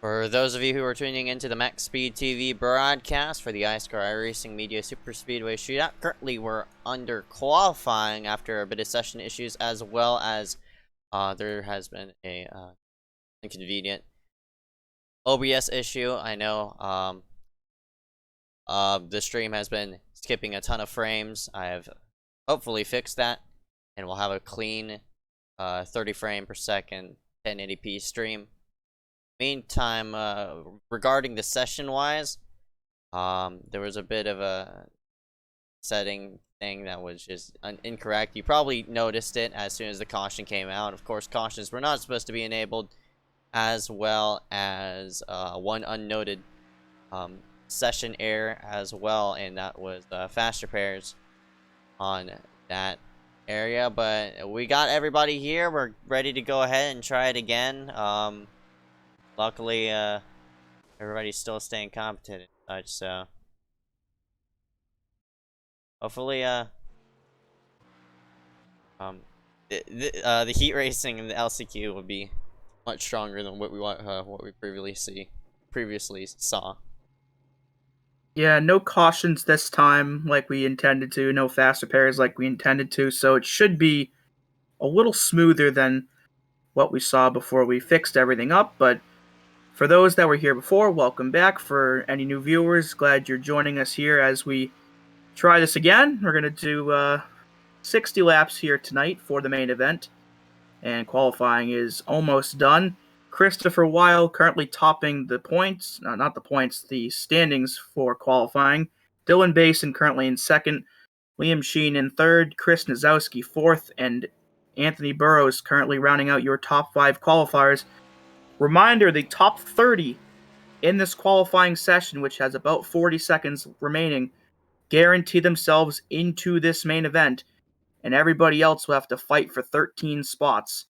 For those of you who are tuning into the Max Speed TV broadcast for the iScar iRacing Media Super Speedway Shootout, currently we're under qualifying after a bit of session issues, as well as there has been a inconvenient OBS issue. I know the stream has been skipping a ton of frames. I have hopefully fixed that, and we'll have a clean 30 frame per second 1080p stream. Meantime, regarding the session wise, there was a bit of a setting thing that was just incorrect. You probably noticed it as soon as the caution came out. Of course, cautions were not supposed to be enabled, as well as one unnoted session error as well, and that was fast repairs on that area. But we got everybody here. We're ready to go ahead and try it again. Luckily, everybody's still staying competent and such, so hopefully, the heat racing and the LCQ will be much stronger than what we previously saw. Yeah, no cautions this time like we intended to, no fast repairs like we intended to, so it should be a little smoother than what we saw before we fixed everything up. But for those that were here before, welcome back. For any new viewers, glad you're joining us here as we try this again. We're going to do 60 laps here tonight for the main event, and qualifying is almost done. Christopher Weil currently topping the points, not the points, the standings for qualifying. Dylan Basin currently in second, Liam Sheen in third, Chris Nazowski fourth, and Anthony Burrows currently rounding out your top 5 qualifiers. Reminder, the top 30 in this qualifying session, which has about 40 seconds remaining, guarantee themselves into this main event, and everybody else will have to fight for 13 spots.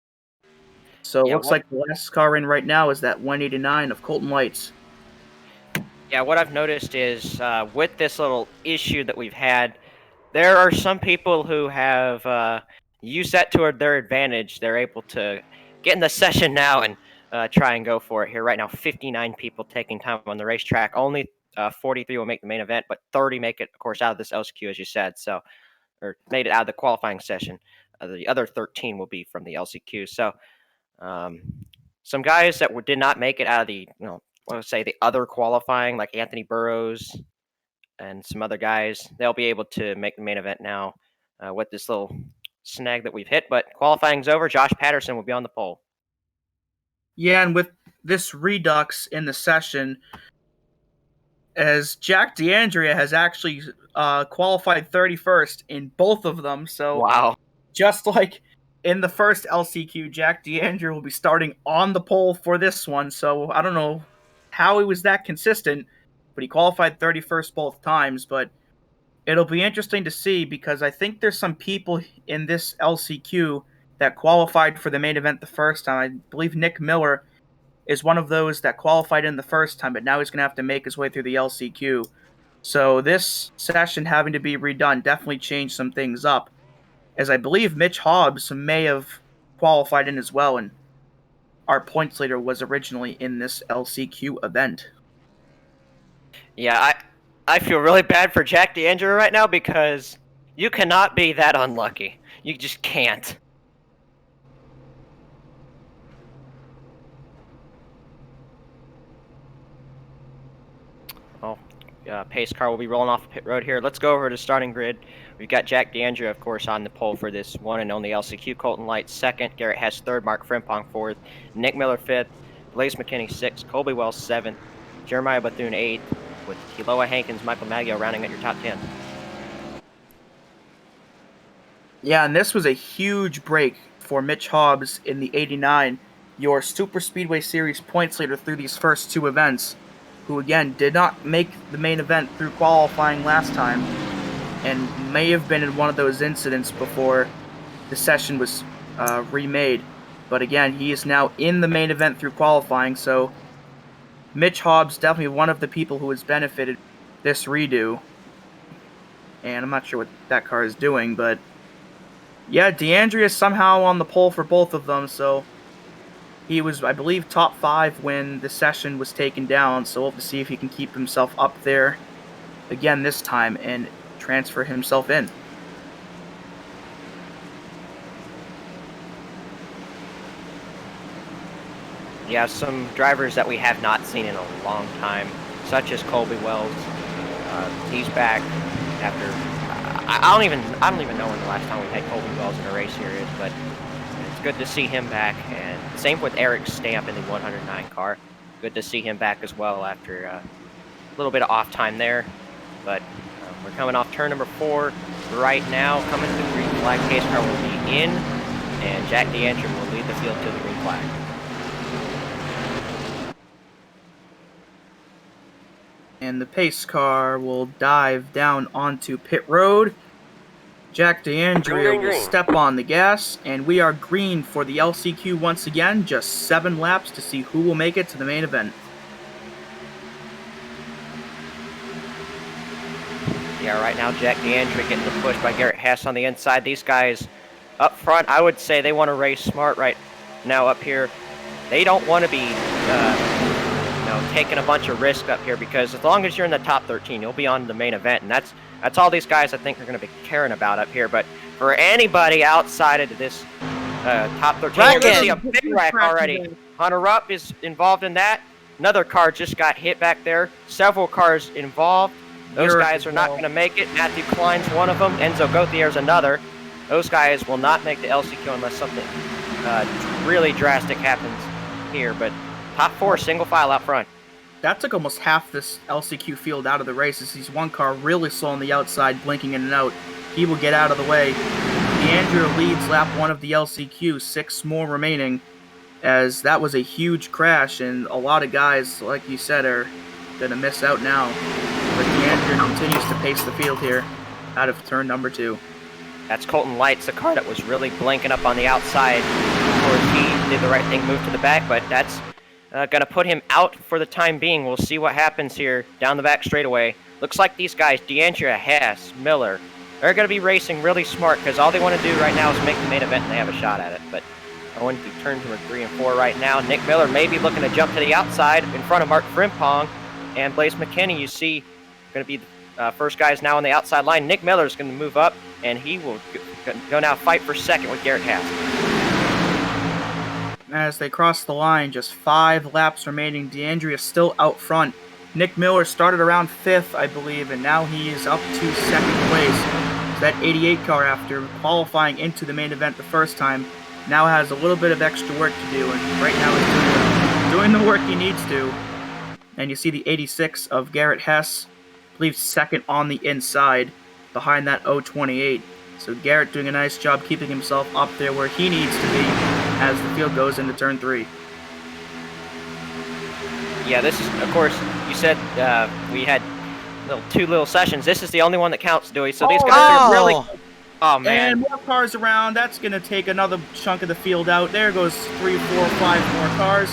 So it looks like the last car in right now is that 189 of Colton Lights. Yeah, what I've noticed is with this little issue that we've had, there are some people who have used that to their advantage. They're able to get in the session now and try and go for it here. Right now, 59 people taking time on the racetrack. Only 43 will make the main event, but 30 make it, of course, out of this LCQ, as you said. So, or made it out of the qualifying session. The other 13 will be from the LCQ. So, some guys that did not make it out of the, let's say the other qualifying, like Anthony Burrows and some other guys, they'll be able to make the main event now with this little snag that we've hit. But qualifying's over. Josh Patterson will be on the pole. Yeah, and with this redux in the session, as Jack D'Andrea has actually qualified 31st in both of them. So wow. Just like in the first LCQ, Jack D'Andrea will be starting on the pole for this one. So I don't know how he was that consistent, but he qualified 31st both times. But it'll be interesting to see, because I think there's some people in this LCQ that qualified for the main event the first time. I believe Nick Miller is one of those that qualified in the first time, but now he's going to have to make his way through the LCQ. So this session having to be redone definitely changed some things up, as I believe Mitch Hobbs may have qualified in as well, and our points leader was originally in this LCQ event. Yeah, I feel really bad for Jack D'Andrea right now, because you cannot be that unlucky. You just can't. Pace car will be rolling off the pit road here. Let's go over to starting grid. We've got Jack D'Andrea, of course, on the pole for this one and only LCQ. Colton Lights second, Garrett Hess third, Mark Frimpong fourth, Nick Miller fifth, Blaze McKinney sixth, Colby Wells seventh, Jeremiah Bethune eighth, with Hiloa Hankins, Michael Maggio rounding out your top 10. Yeah, and this was a huge break for Mitch Hobbs in the 89, your Super Speedway Series points leader through these first 2 events, who again did not make the main event through qualifying last time, and may have been in one of those incidents before the session was remade. But again, he is now in the main event through qualifying, so Mitch Hobbs definitely one of the people who has benefited this redo. And I'm not sure what that car is doing, but yeah, D'Andrea is somehow on the pole for both of them, so He was, I believe, top 5 when the session was taken down, so we'll have to see if he can keep himself up there again this time and transfer himself in. Yeah, some drivers that we have not seen in a long time, such as Colby Wells. He's back after I don't even know when the last time we had Colby Wells in a race here is, but it's good to see him back. And same with Eric Stamp in the 109 car. Good to see him back as well after a little bit of off time there. But we're coming off turn number 4 right now. Coming to the green flag, pace car will be in, and Jack DeAndre will lead the field to the green flag. And the pace car will dive down onto pit road. Jack DeAndrea will step on the gas, and we are green for the LCQ once again. Just 7 laps to see who will make it to the main event. Yeah, right now Jack DeAndrea getting the push by Garrett Hess on the inside. These guys up front, I would say they want to race smart right now up here. They don't want to be taking a bunch of risk up here, because as long as you're in the top 13, you'll be on the main event, and that's all these guys I think are going to be caring about up here. But for anybody outside of this top 13, you can see a big wreck already. Hunter Rupp is involved in that. Another car just got hit back there. Several cars involved. Those guys are not going to make it. Matthew Klein's one of them. Enzo Gauthier's another. Those guys will not make the LCQ unless something really drastic happens here. But top 4 single file out front. That took almost half this LCQ field out of the race. As he's one car really slow on the outside, blinking in and out. He will get out of the way. DeAndrea leads lap 1 of the LCQ, 6 more remaining, as that was a huge crash, and a lot of guys, like you said, are going to miss out now. But DeAndrea continues to pace the field here out of turn number 2. That's Colton Lights, the car that was really blinking up on the outside. Of course, he did the right thing, moved to the back, but that's going to put him out for the time being. We'll see what happens here down the back straightaway. Looks like these guys, DeAndrea, Hess, Miller, they're going to be racing really smart, because all they want to do right now is make the main event, and they have a shot at it. But going through turns number 3 and 4 right now. Nick Miller may be looking to jump to the outside in front of Mark Frimpong, and Blaze McKinney, you see, going to be the first guys now on the outside line. Nick Miller is going to move up, and he will go now fight for second with Garrett Hess. As they cross the line, just 5 laps remaining. DeAndrea still out front. Nick Miller started around 5th, I believe, and now he is up to 2nd place. So that 88 car, after qualifying into the main event the first time, now has a little bit of extra work to do, and right now is doing the work he needs to. And you see the 86 of Garrett Hess, I believe 2nd on the inside, behind that 028. So Garrett doing a nice job keeping himself up there where he needs to be as the field goes into turn 3. Yeah, this is, of course, you said we had 2 little sessions. This is the only one that counts, Dewey. So these guys are really... Oh, man. And more cars around. That's going to take another chunk of the field out. There goes 3, 4, 5 more cars.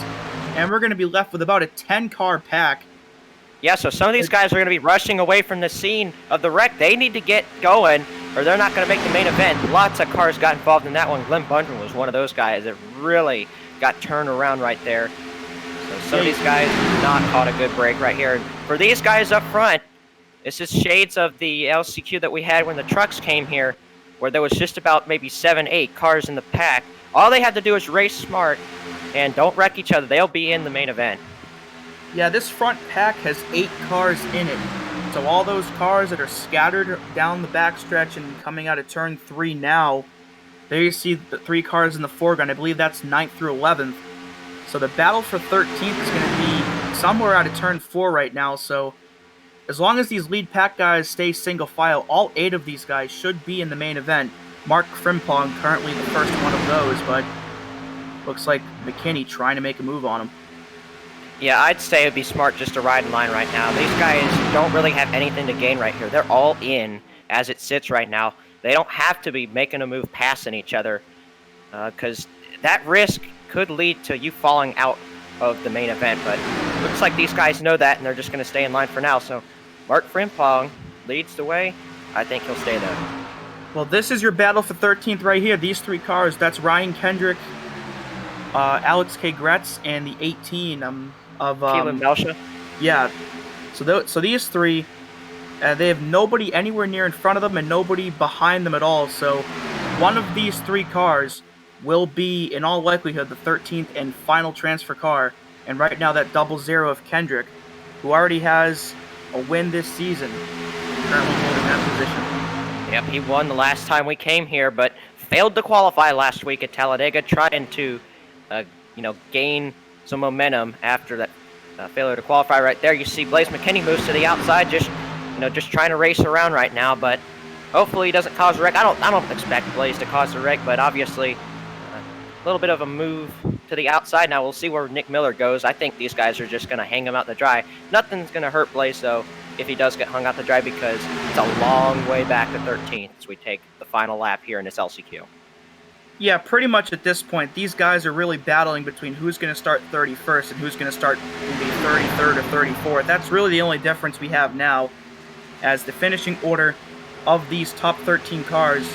And we're going to be left with about a 10-car pack. Yeah, so some of these guys are going to be rushing away from the scene of the wreck. They need to get going, or they're not going to make the main event. Lots of cars got involved in that one. Glenn Bundren was one of those guys that really got turned around right there. So some of these guys not caught a good break right here. And for these guys up front, this is shades of the LCQ that we had when the trucks came here, where there was just about maybe 7, 8 cars in the pack. All they have to do is race smart and don't wreck each other. They'll be in the main event. Yeah, this front pack has 8 cars in it. So all those cars that are scattered down the backstretch and coming out of turn 3 now, there you see the 3 cars in the foreground. I believe that's 9th through 11th. So the battle for 13th is going to be somewhere out of turn 4 right now. So as long as these lead pack guys stay single file, all 8 of these guys should be in the main event. Mark Frimpong currently the first one of those, but looks like McKinney trying to make a move on him. Yeah, I'd say it'd be smart just to ride in line right now. These guys don't really have anything to gain right here. They're all in as it sits right now. They don't have to be making a move passing each other, because that risk could lead to you falling out of the main event. But looks like these guys know that, and they're just going to stay in line for now. So Mark Frimpong leads the way. I think he'll stay there. Well, this is your battle for 13th right here. These 3 cars, that's Ryan Kendrick, Alex K. Gretz and the 18 of Keelan Belsha. yeah. So these three, they have nobody anywhere near in front of them and nobody behind them at all. So one of these three cars will be, in all likelihood, the 13th and final transfer car. And right now, that 00 of Kendrick, who already has a win this season, currently holding that position. Yep, he won the last time we came here, but failed to qualify last week at Talladega, trying to, gain some momentum after that failure to qualify. Right there, you see Blaze McKinney moves to the outside, just trying to race around right now. But hopefully, he doesn't cause a wreck. I don't expect Blaze to cause a wreck, but obviously, a little bit of a move to the outside. Now we'll see where Nick Miller goes. I think these guys are just going to hang him out to dry. Nothing's going to hurt Blaze, though, if he does get hung out to dry, because it's a long way back to 13th as we take the final lap here in this LCQ. Yeah, pretty much at this point, these guys are really battling between who's going to start 31st and who's going to start maybe 33rd or 34th. That's really the only difference we have now, as the finishing order of these top 13 cars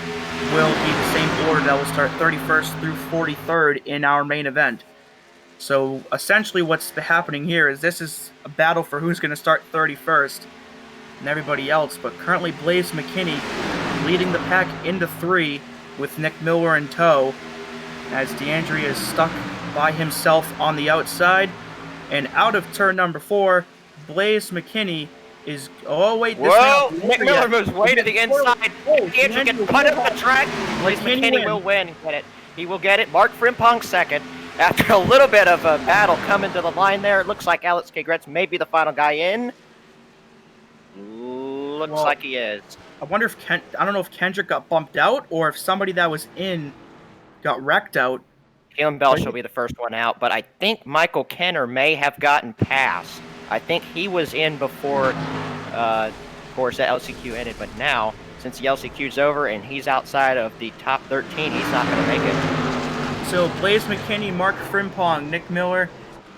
will be the same order that will start 31st through 43rd in our main event. So essentially what's happening here is this is a battle for who's going to start 31st and everybody else, but currently Blaze McKinney leading the pack into 3 with Nick Miller in tow, as DeAndrea is stuck by himself on the outside. And out of turn number 4, Blaze McKinney is... Oh, wait. Whoa! Nick Miller moves way to the inside. DeAndrea gets put up the track. Blaze McKinney will win and get it. He will get it. Mark Frimpong second. After a little bit of a battle coming to the line there, it looks like Alex K. Gretz may be the final guy in. Looks like he is. I wonder if I don't know if Kendrick got bumped out or if somebody that was in got wrecked out. Keelan Belch will be the first one out, but I think Michael Kenner may have gotten past. I think he was in before, of course, that LCQ ended, but now, since the LCQ's over and he's outside of the top 13, he's not going to make it. So Blaze McKinney, Mark Frimpong, Nick Miller,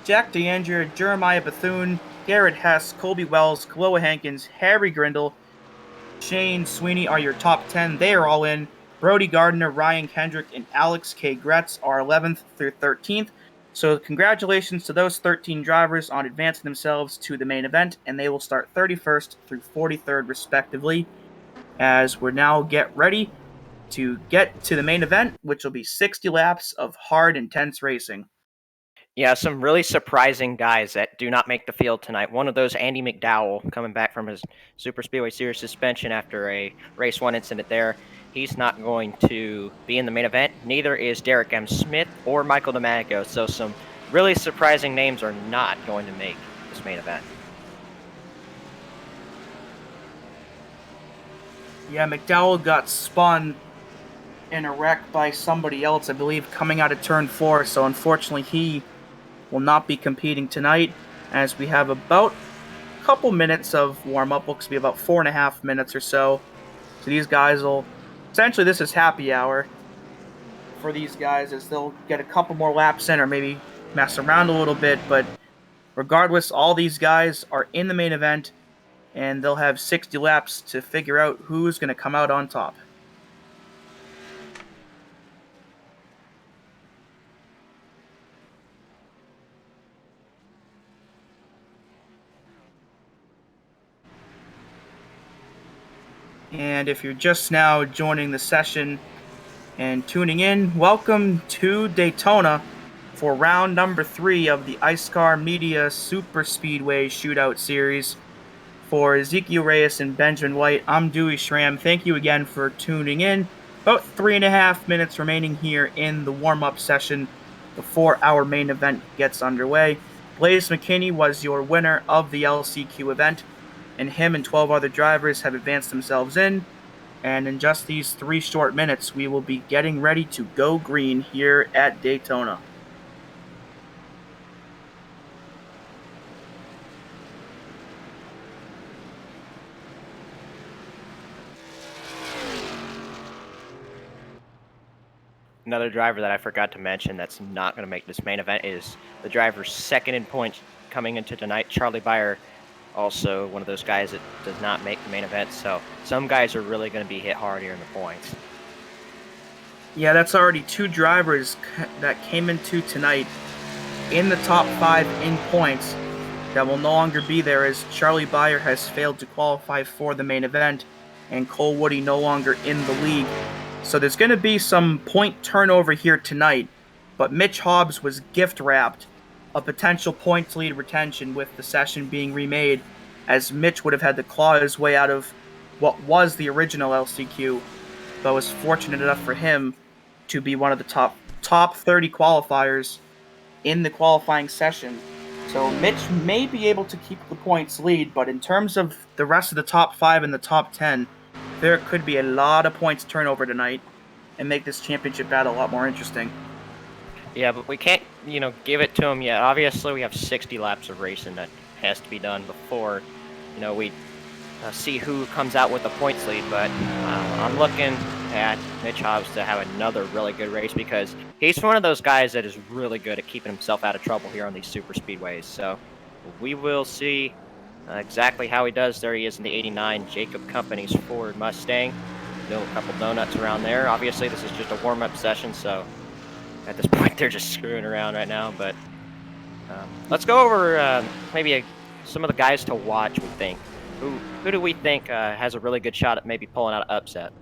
Jack DeAndrea, Jeremiah Bethune, Garrett Hess, Colby Wells, Kaloa Hankins, Harry Grindle, Shane Sweeney are your top 10. They are all in. Brody Gardner, Ryan Kendrick, and Alex K. Gretz are 11th through 13th. So congratulations to those 13 drivers on advancing themselves to the main event, and they will start 31st through 43rd respectively, as we're now get ready to get to the main event, which will be 60 laps of hard, intense racing. Yeah, some really surprising guys that do not make the field tonight. One of those, Andy McDowell, coming back from his Super Speedway Series suspension after a Race 1 incident there. He's not going to be in the main event. Neither is Derek M. Smith or Michael DeManico. So some really surprising names are not going to make this main event. Yeah, McDowell got spun in a wreck by somebody else, I believe, coming out of turn 4. So unfortunately, he will not be competing tonight, as we have about a couple minutes of warm-up. Looks to be about 4.5 minutes or so. So these guys will... Essentially, this is happy hour for these guys, as they'll get a couple more laps in or maybe mess around a little bit. But regardless, all these guys are in the main event, and they'll have 60 laps to figure out who's going to come out on top. And if you're just now joining the session and tuning in, welcome to Daytona for round number 3 of the IceCar Media Super Speedway Shootout Series. For Ezekiel Reyes and Benjamin White, I'm Dewey Schramm. Thank you again for tuning in. About 3.5 minutes remaining here in the warm-up session before our main event gets underway. Blaze McKinney was your winner of the LCQ event, and him and 12 other drivers have advanced themselves in. And in just these 3 short minutes, we will be getting ready to go green here at Daytona. Another driver that I forgot to mention that's not going to make this main event is the driver second in points coming into tonight, Charlie Beyer. Also one of those guys that does not make the main event, so some guys are really going to be hit hard here in the points. Yeah, that's already 2 drivers that came into tonight in the top 5 in points that will no longer be there, as Charlie Beyer has failed to qualify for the main event and Cole Woody no longer in the league. So there's going to be some point turnover here tonight, but Mitch Hobbs was gift wrapped a potential points lead retention with the session being remade, as Mitch would have had to claw his way out of what was the original LCQ, but was fortunate enough for him to be one of the top 30 qualifiers in the qualifying session. So Mitch may be able to keep the points lead, but in terms of the rest of the top 5 and the top 10, there could be a lot of points turnover tonight and make this championship battle a lot more interesting. Yeah, but we can't, give it to him yet. Obviously, we have 60 laps of racing that has to be done before, we see who comes out with the points lead. But I'm looking at Mitch Hobbs to have another really good race, because he's one of those guys that is really good at keeping himself out of trouble here on these super speedways. So we will see exactly how he does. There he is in the 89 Jacob Company's Ford Mustang. A couple donuts around there. Obviously, this is just a warm-up session, so at this point they're just screwing around right now. But let's go over maybe some of the guys to watch. We think who do we think has a really good shot at maybe pulling out an upset?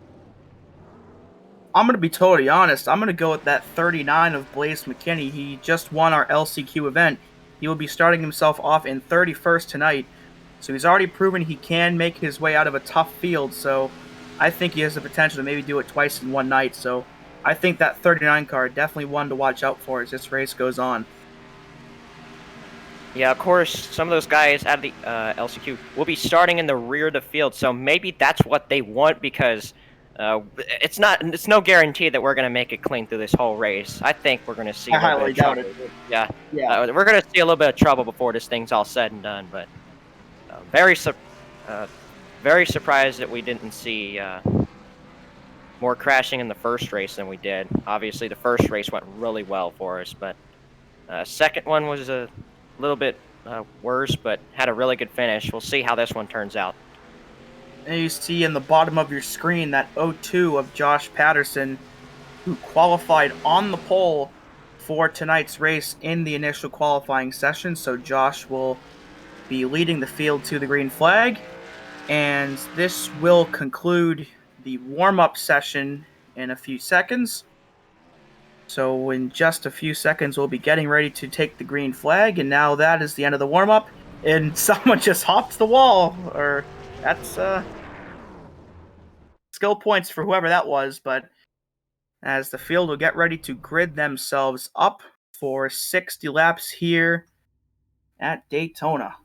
I'm going to be totally honest. I'm going to go with that 39 of Blaze McKinney. He just won our LCQ event. He will be starting himself off in 31st tonight. So he's already proven he can make his way out of a tough field. So I think he has the potential to maybe do it twice in one night. So I think that 39 car definitely one to watch out for as this race goes on. Yeah, of course, some of those guys out of the LCQ will be starting in the rear of the field, so maybe that's what they want, because it's no guarantee that we're going to make it clean through this whole race. I think we're going to see a little bit of trouble. Yeah, we're going to see a little bit of trouble before this thing's all said and done, but very surprised that we didn't see more crashing in the first race than we did. Obviously, the first race went really well for us, but second one was a little bit worse, but had a really good finish. We'll see how this one turns out. And you see in the bottom of your screen that 02 of Josh Patterson, who qualified on the pole for tonight's race in the initial qualifying session. So Josh will be leading the field to the green flag, and this will conclude the warm-up session in a few seconds. So in just a few seconds, we'll be getting ready to take the green flag, and now that is the end of the warm-up, and someone just hopped the wall, or that's skill points for whoever that was, but as the field will get ready to grid themselves up for 60 laps here at Daytona.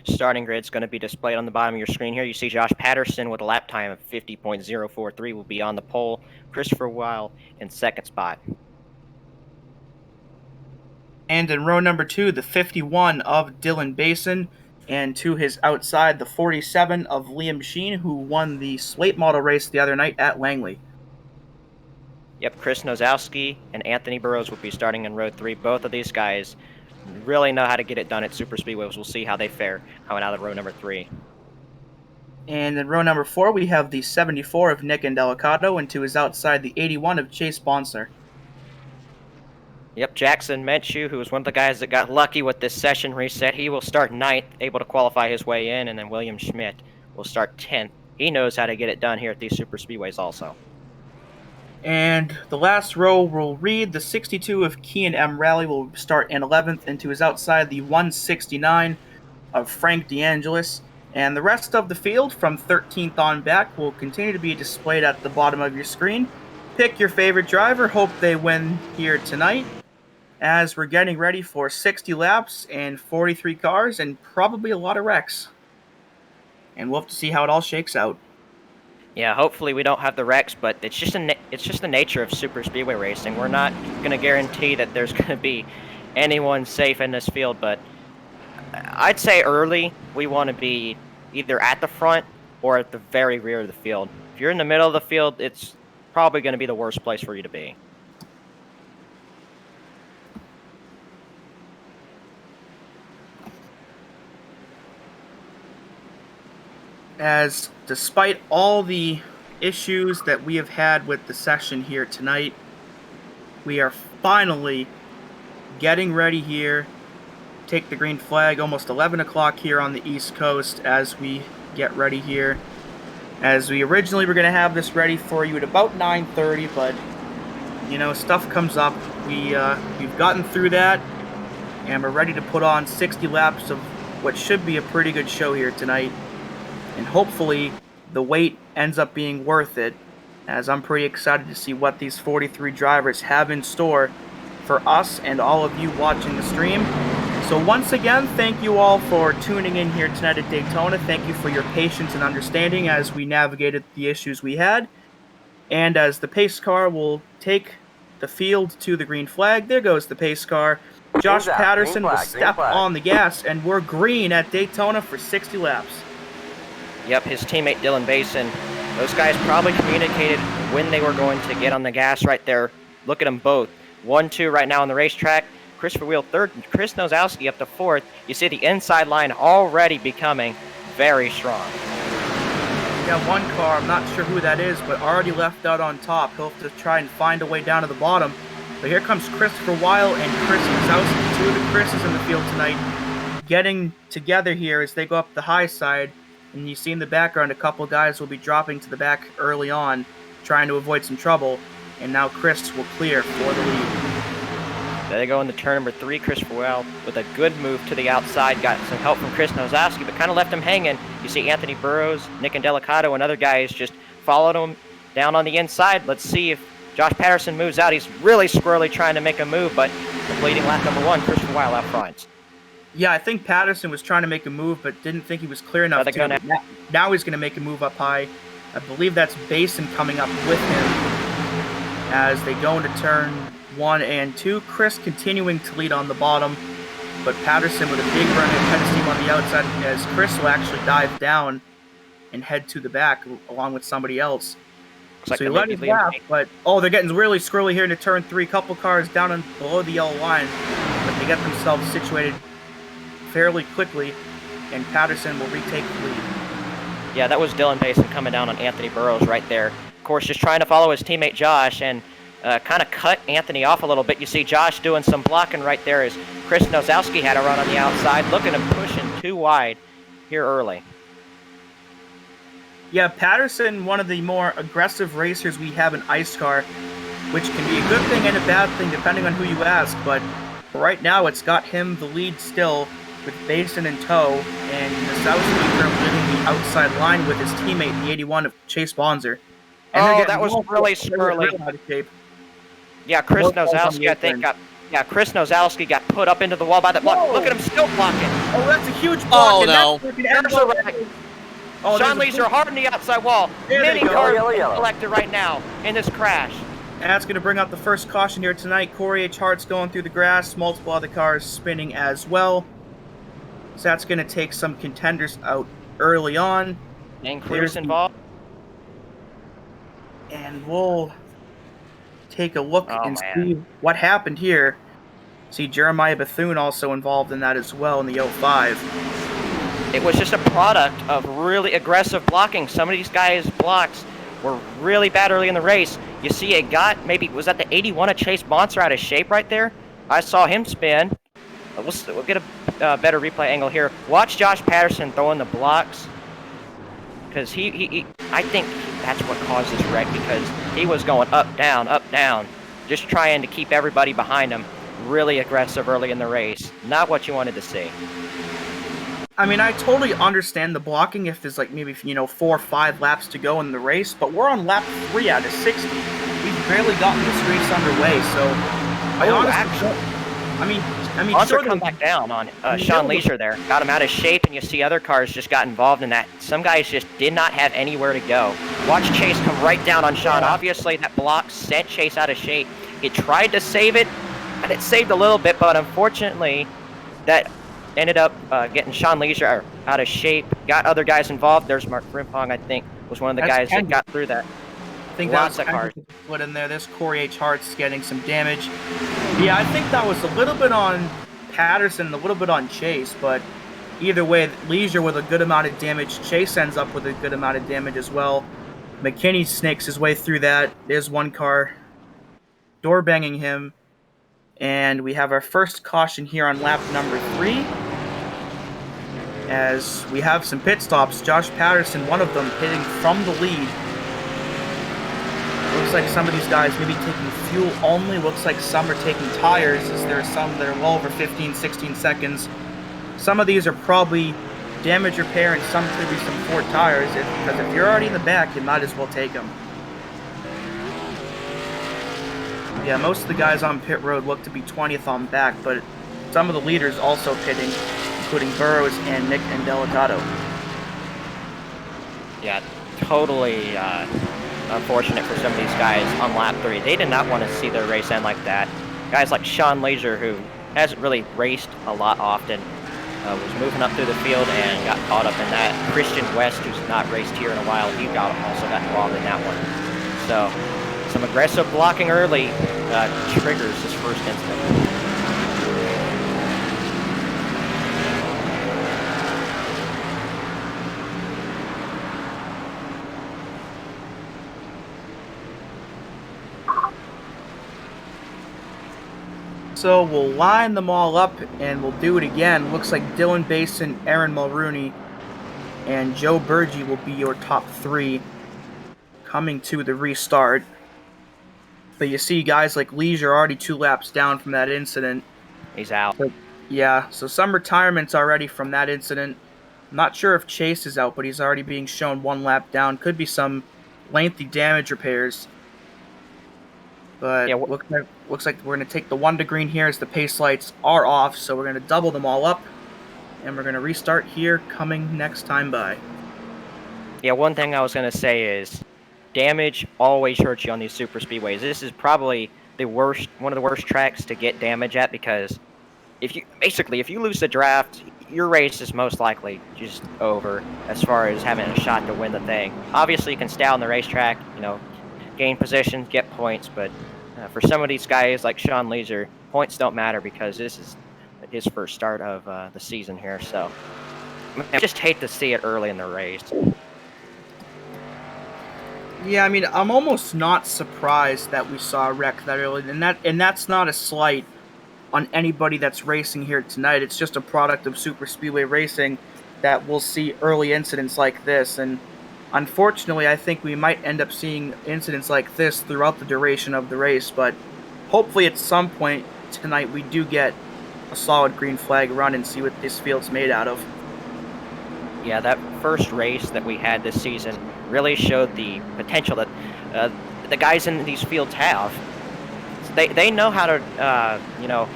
Starting grid is going to be displayed on the bottom of your screen here. You see Josh Patterson with a lap time of 50.043 will be on the pole. Christopher Weil in second spot. And in row number 2, the 51 of Dylan Basin, and to his outside, the 47 of Liam Sheen, who won the Slate Model race the other night at Langley. Yep, Chris Nozowski and Anthony Burrows will be starting in row 3. Both of these guys really know how to get it done at super speedways. We'll see how they fare coming out of row number 3. And in row number 4, we have the 74 of Nick Indelicato, and to his outside, the 81 of Chase Bonser. Yep, Jackson Menchu, who was one of the guys that got lucky with this session reset, he will start 9th, able to qualify his way in, and then William Schmidt will start 10th. He knows how to get it done here at these super speedways also. And the last row will read the 62 of Kian M. Raleigh will start in 11th, and to his outside, the 169 of Frank DeAngelis. And the rest of the field from 13th on back will continue to be displayed at the bottom of your screen. Pick your favorite driver, hope they win here tonight, as we're getting ready for 60 laps and 43 cars and probably a lot of wrecks. And we'll have to see how it all shakes out. Yeah, hopefully we don't have the wrecks, but it's just the nature of super speedway racing. We're not going to guarantee that there's going to be anyone safe in this field, but I'd say early we want to be either at the front or at the very rear of the field. If you're in the middle of the field, it's probably going to be the worst place for you to be. as despite all the issues that we have had with the session here tonight, we are finally getting ready here. Take the green flag, almost 11 o'clock here on the East Coast as we get ready here. As we originally were going to have this ready for you at about 9:30, but, you know, stuff comes up. We've gotten through that, and we're ready to put on 60 laps of what should be a pretty good show here tonight. And hopefully the wait ends up being worth it, as I'm pretty excited to see what these 43 drivers have in store for us and all of you watching the stream. So once again, thank you all for tuning in here tonight at Daytona. Thank you for your patience and understanding as we navigated the issues we had. And as the pace car will take the field to the green flag, there goes the pace car. Josh Patterson will step on the gas, and we're green at Daytona for 60 laps. Yep, his teammate Dylan Basin. Those guys probably communicated when they were going to get on the gas right there. Look at them both. 1-2 right now on the racetrack. Christopher Wheel third, and Chris Nozowski up to fourth. You see the inside line already becoming very strong. Yeah, one car, I'm not sure who that is, but already left out on top. He'll have to try and find a way down to the bottom. But here comes Christopher Weil and Chris Nozowski, two of the Chris's in the field tonight, getting together here as they go up the high side. And you see in the background a couple guys will be dropping to the back early on, trying to avoid some trouble. And now Chris will clear for the lead. There they go into turn number 3. Christopher Weil with a good move to the outside. Got some help from Chris Nozowski, but kind of left him hanging. You see Anthony Burrows, Nick Indelicato, and other guys just followed him down on the inside. Let's see if Josh Patterson moves out. He's really squirrely trying to make a move, but completing lap number 1, Christopher Weil out front. Yeah, I think Patterson was trying to make a move, but didn't think he was clear enough to. Now he's going to make a move up high. I believe that's Basin coming up with him as they go into turn 1 and 2. Chris continuing to lead on the bottom, but Patterson with a big run ahead of steam on the outside as Chris will actually dive down and head to the back along with somebody else. Like so he let his lap, but they're getting really squirrely here into turn 3. Couple cars down and below the yellow line, but they get themselves situated fairly quickly, and Patterson will retake the lead. Yeah, that was Dylan Basin coming down on Anthony Burrows right there. Of course, just trying to follow his teammate Josh and kind of cut Anthony off a little bit. You see Josh doing some blocking right there as Chris Nozowski had a run on the outside, looking and pushing too wide here early. Yeah, Patterson, one of the more aggressive racers we have in IceCar, which can be a good thing and a bad thing depending on who you ask, but right now it's got him the lead still with Basin in tow, and Nozowski currently leading the outside line with his teammate, the 81 of Chase Bonzer. And that was really squirrely. Yeah, Chris Nozowski, I think, Chris Nozowski got put up into the wall by the block. Whoa. Look at him still blocking. Oh, that's a huge block. Oh, no. There's a wreck. Sean Leisure hard on the outside wall. Many cars collected right now in this crash. And that's going to bring out the first caution here tonight. Corey H. Hart's going through the grass. Multiple other cars spinning as well. So that's going to take some contenders out early on. And Clear's involved. And we'll take a look and see what happened here. See Jeremiah Bethune also involved in that as well in the 05. It was just a product of really aggressive blocking. Some of these guys' blocks were really bad early in the race. You see it got, maybe, was that the 81 of Chase Bonser out of shape right there? I saw him spin. We'll get a better replay angle here. Watch Josh Patterson throwing the blocks. Because I think that's what caused this wreck, because he was going up, down, just trying to keep everybody behind him. Really aggressive early in the race. Not what you wanted to see. I mean, I totally understand the blocking if there's like maybe 4 or 5 laps to go in the race, but we're on lap 3 out of 60. We've barely gotten this race underway, so I mean, Bonser come back down on Sean Leisure there. Got him out of shape, and you see other cars just got involved in that. Some guys just did not have anywhere to go. Watch Chase come right down on Sean. Obviously, that block sent Chase out of shape. He tried to save it, and it saved a little bit, but unfortunately, that ended up getting Sean Leisure out of shape. Got other guys involved. There's Mark Frimpong, I think, was one of the guys that got through that. I think lots of cars put in there. This Corey H. Hart's getting some damage. Yeah, I think that was a little bit on Patterson and a little bit on Chase, but either way, Leisure with a good amount of damage. Chase ends up with a good amount of damage as well. McKinney snakes his way through that. There's one car door banging him. And we have our first caution here on lap number 3. As we have some pit stops. Josh Patterson, one of them, hitting from the lead. Looks like some of these guys may be taking fuel only. Looks like some are taking tires, as there are some that are well over 15, 16 seconds. Some of these are probably damage repair, and some could be some 4 tires. Because if you're already in the back, you might as well take them. Yeah, most of the guys on pit road look to be 20th on back, but some of the leaders also pitting, including Burrows and Nick Indelicado. Yeah, totally unfortunate for some of these guys on lap 3. They did not want to see their race end like that. Guys like Sean Leisure, who hasn't really raced a lot often, was moving up through the field and got caught up in that. Christian West, who's not raced here in a while, he also got involved in that one. So, some aggressive blocking early triggers this first incident. So we'll line them all up and we'll do it again. Looks like Dylan Basin, Aaron Mulrooney, and Joe Burgee will be your top 3 coming to the restart. But you see guys like Leisure already 2 laps down from that incident. He's out. But yeah, so some retirements already from that incident. I'm not sure if Chase is out, but he's already being shown 1 lap down. Could be some lengthy damage repairs. But yeah, looks like we're going to take the 1 to green here as the pace lights are off. So we're going to double them all up. And we're going to restart here coming next time by. Yeah, one thing I was going to say is damage always hurts you on these super speedways. This is probably one of the worst tracks to get damage at, because if you lose the draft, your race is most likely just over as far as having a shot to win the thing. Obviously, you can stay on the racetrack, gain positions, get points, but for some of these guys like Sean Leisure, points don't matter because this is his first start of the season here. So I just hate to see it early in the race. Yeah, I mean, I'm almost not surprised that we saw a wreck that early, and that's not a slight on anybody that's racing here tonight. It's just a product of super speedway racing that we'll see early incidents like this, and unfortunately, I think we might end up seeing incidents like this throughout the duration of the race, but hopefully at some point tonight we do get a solid green flag run and see what this field's made out of. Yeah, that first race that we had this season really showed the potential that the guys in these fields have. They know how to,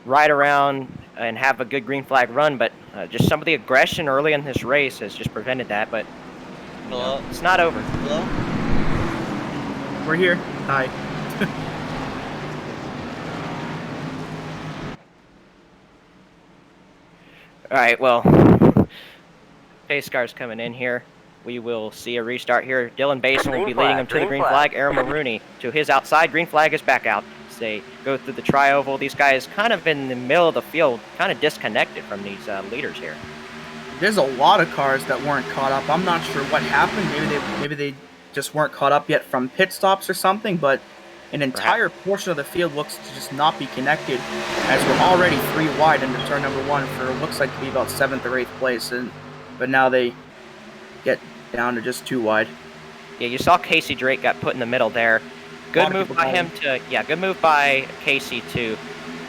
ride around and have a good green flag run, but just some of the aggression early in this race has just prevented that, but it's not over. Hello? We're here. Hi. All right, well, pace car's coming in here. We will see a restart here. Dylan Basin will be leading him to the green flag. Aaron Mulrooney to his outside. Green flag is back out. As they go through the tri-oval, these guys kind of in the middle of the field, kind of disconnected from these leaders here. There's a lot of cars that weren't caught up. I'm not sure what happened. Maybe they just weren't caught up yet from pit stops or something, but an entire portion of the field looks to just not be connected, as we're already 3 wide into turn number 1 for what looks like to be about 7th or 8th place, but now they get down to just 2 wide. Yeah, you saw Casey Drake got put in the middle there. Good move by him good move by Casey to,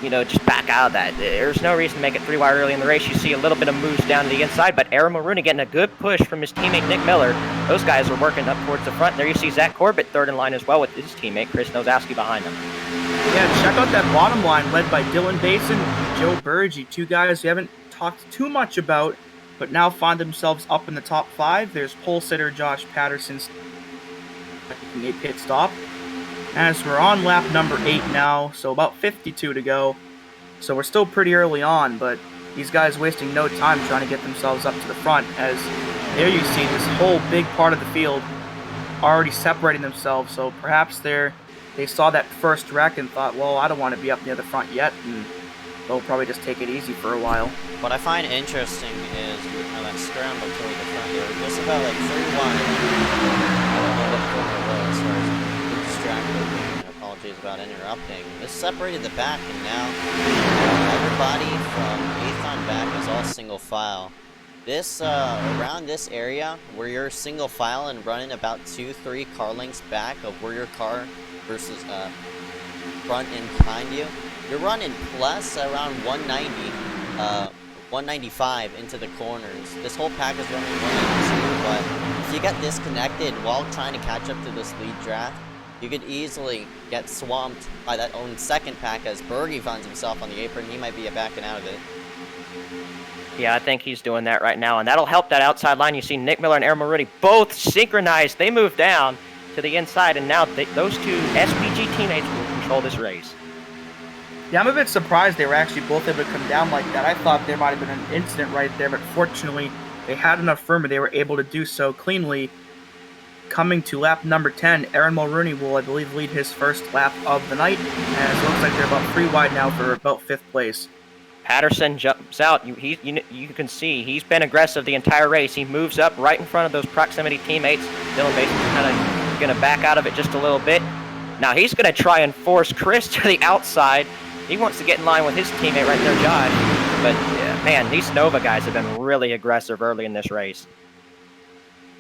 just back out of that. There's no reason to make it 3 wide early in the race. You see a little bit of moves down to the inside, but Aaron Mulrooney getting a good push from his teammate Nick Miller. Those guys are working up towards the front. There you see Zach Corbett third in line as well with his teammate Chris Nozowski behind him. Yeah, check out that bottom line led by Dylan Basin and Joe Burgee, 2 guys we haven't talked too much about, but now find themselves up in the top 5. There's pole sitter Josh Patterson making a pit stop. As we're on lap number 8 now, so about 52 to go. So we're still pretty early on, but these guys wasting no time trying to get themselves up to the front, as there you see this whole big part of the field already separating themselves. So perhaps they saw that first wreck and thought, well, I don't want to be up near the front yet, and they'll probably just take it easy for a while. What I find interesting is that scramble toward the front. They were just about like 3 wide. I don't know what corner it was, or I was distracted. Apologies about interrupting. This separated the back, and now everybody from 8th on back is all single file. This, around this area, where you're single file and running about 2-3 car lengths back of where your car versus, front and behind you, you're running plus around 190, 195 into the corners. This whole pack is running 192, but if you get disconnected while trying to catch up to this lead draft, you could easily get swamped by that own second pack as Bergie finds himself on the apron. He might be backing out of it. Yeah, I think he's doing that right now, and that'll help that outside line. You see Nick Miller and Aaron Maruti both synchronized. They move down to the inside, and now those two SPG teammates will control this race. Yeah, I'm a bit surprised they were actually both able to come down like that. I thought there might have been an incident right there, but fortunately, they had enough firmware. They were able to do so cleanly. Coming to lap number 10, Aaron Mulrooney will, I believe, lead his first lap of the night, and it looks like they're about 3 wide now for about 5th place. Patterson jumps out. You can see he's been aggressive the entire race. He moves up right in front of those proximity teammates. Dylan Mason's kind of going to back out of it just a little bit. Now he's going to try and force Chris to the outside. He wants to get in line with his teammate right there, Josh. But, man, these Nova guys have been really aggressive early in this race.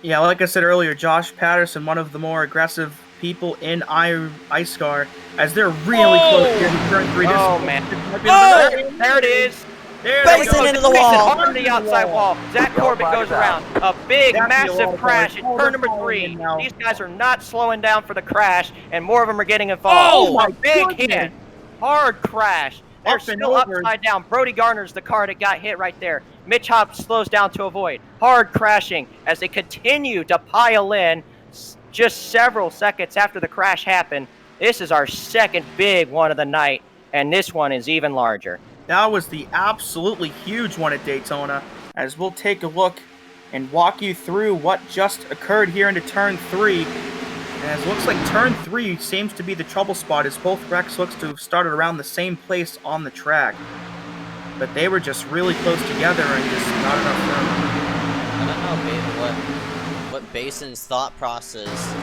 Yeah, like I said earlier, Josh Patterson, one of the more aggressive people in iScar, as they're really close here to turn 3. Oh, man. Oh, there it is. Basin into the wall. On the outside wall. Zach Corbett goes around. A big, massive crash at turn number 3. These guys are not slowing down for the crash, and more of them are getting involved. Oh, my big goodness. hit. Hard crash. They're Up and still over. upside down. Brody Garner's the car that got hit right there. Mitch Hobbs slows down to avoid. Hard crashing as they continue to pile in just several seconds after the crash happened. This is our second big one of the night, and this one is even larger. That was the absolutely huge one at Daytona, as we'll take a look and walk you through what just occurred here into turn 3. And it looks like turn 3 seems to be the trouble spot, as both wrecks looks to have started around the same place on the track. But they were just really close together and just not enough room. I don't know what Bason's thought process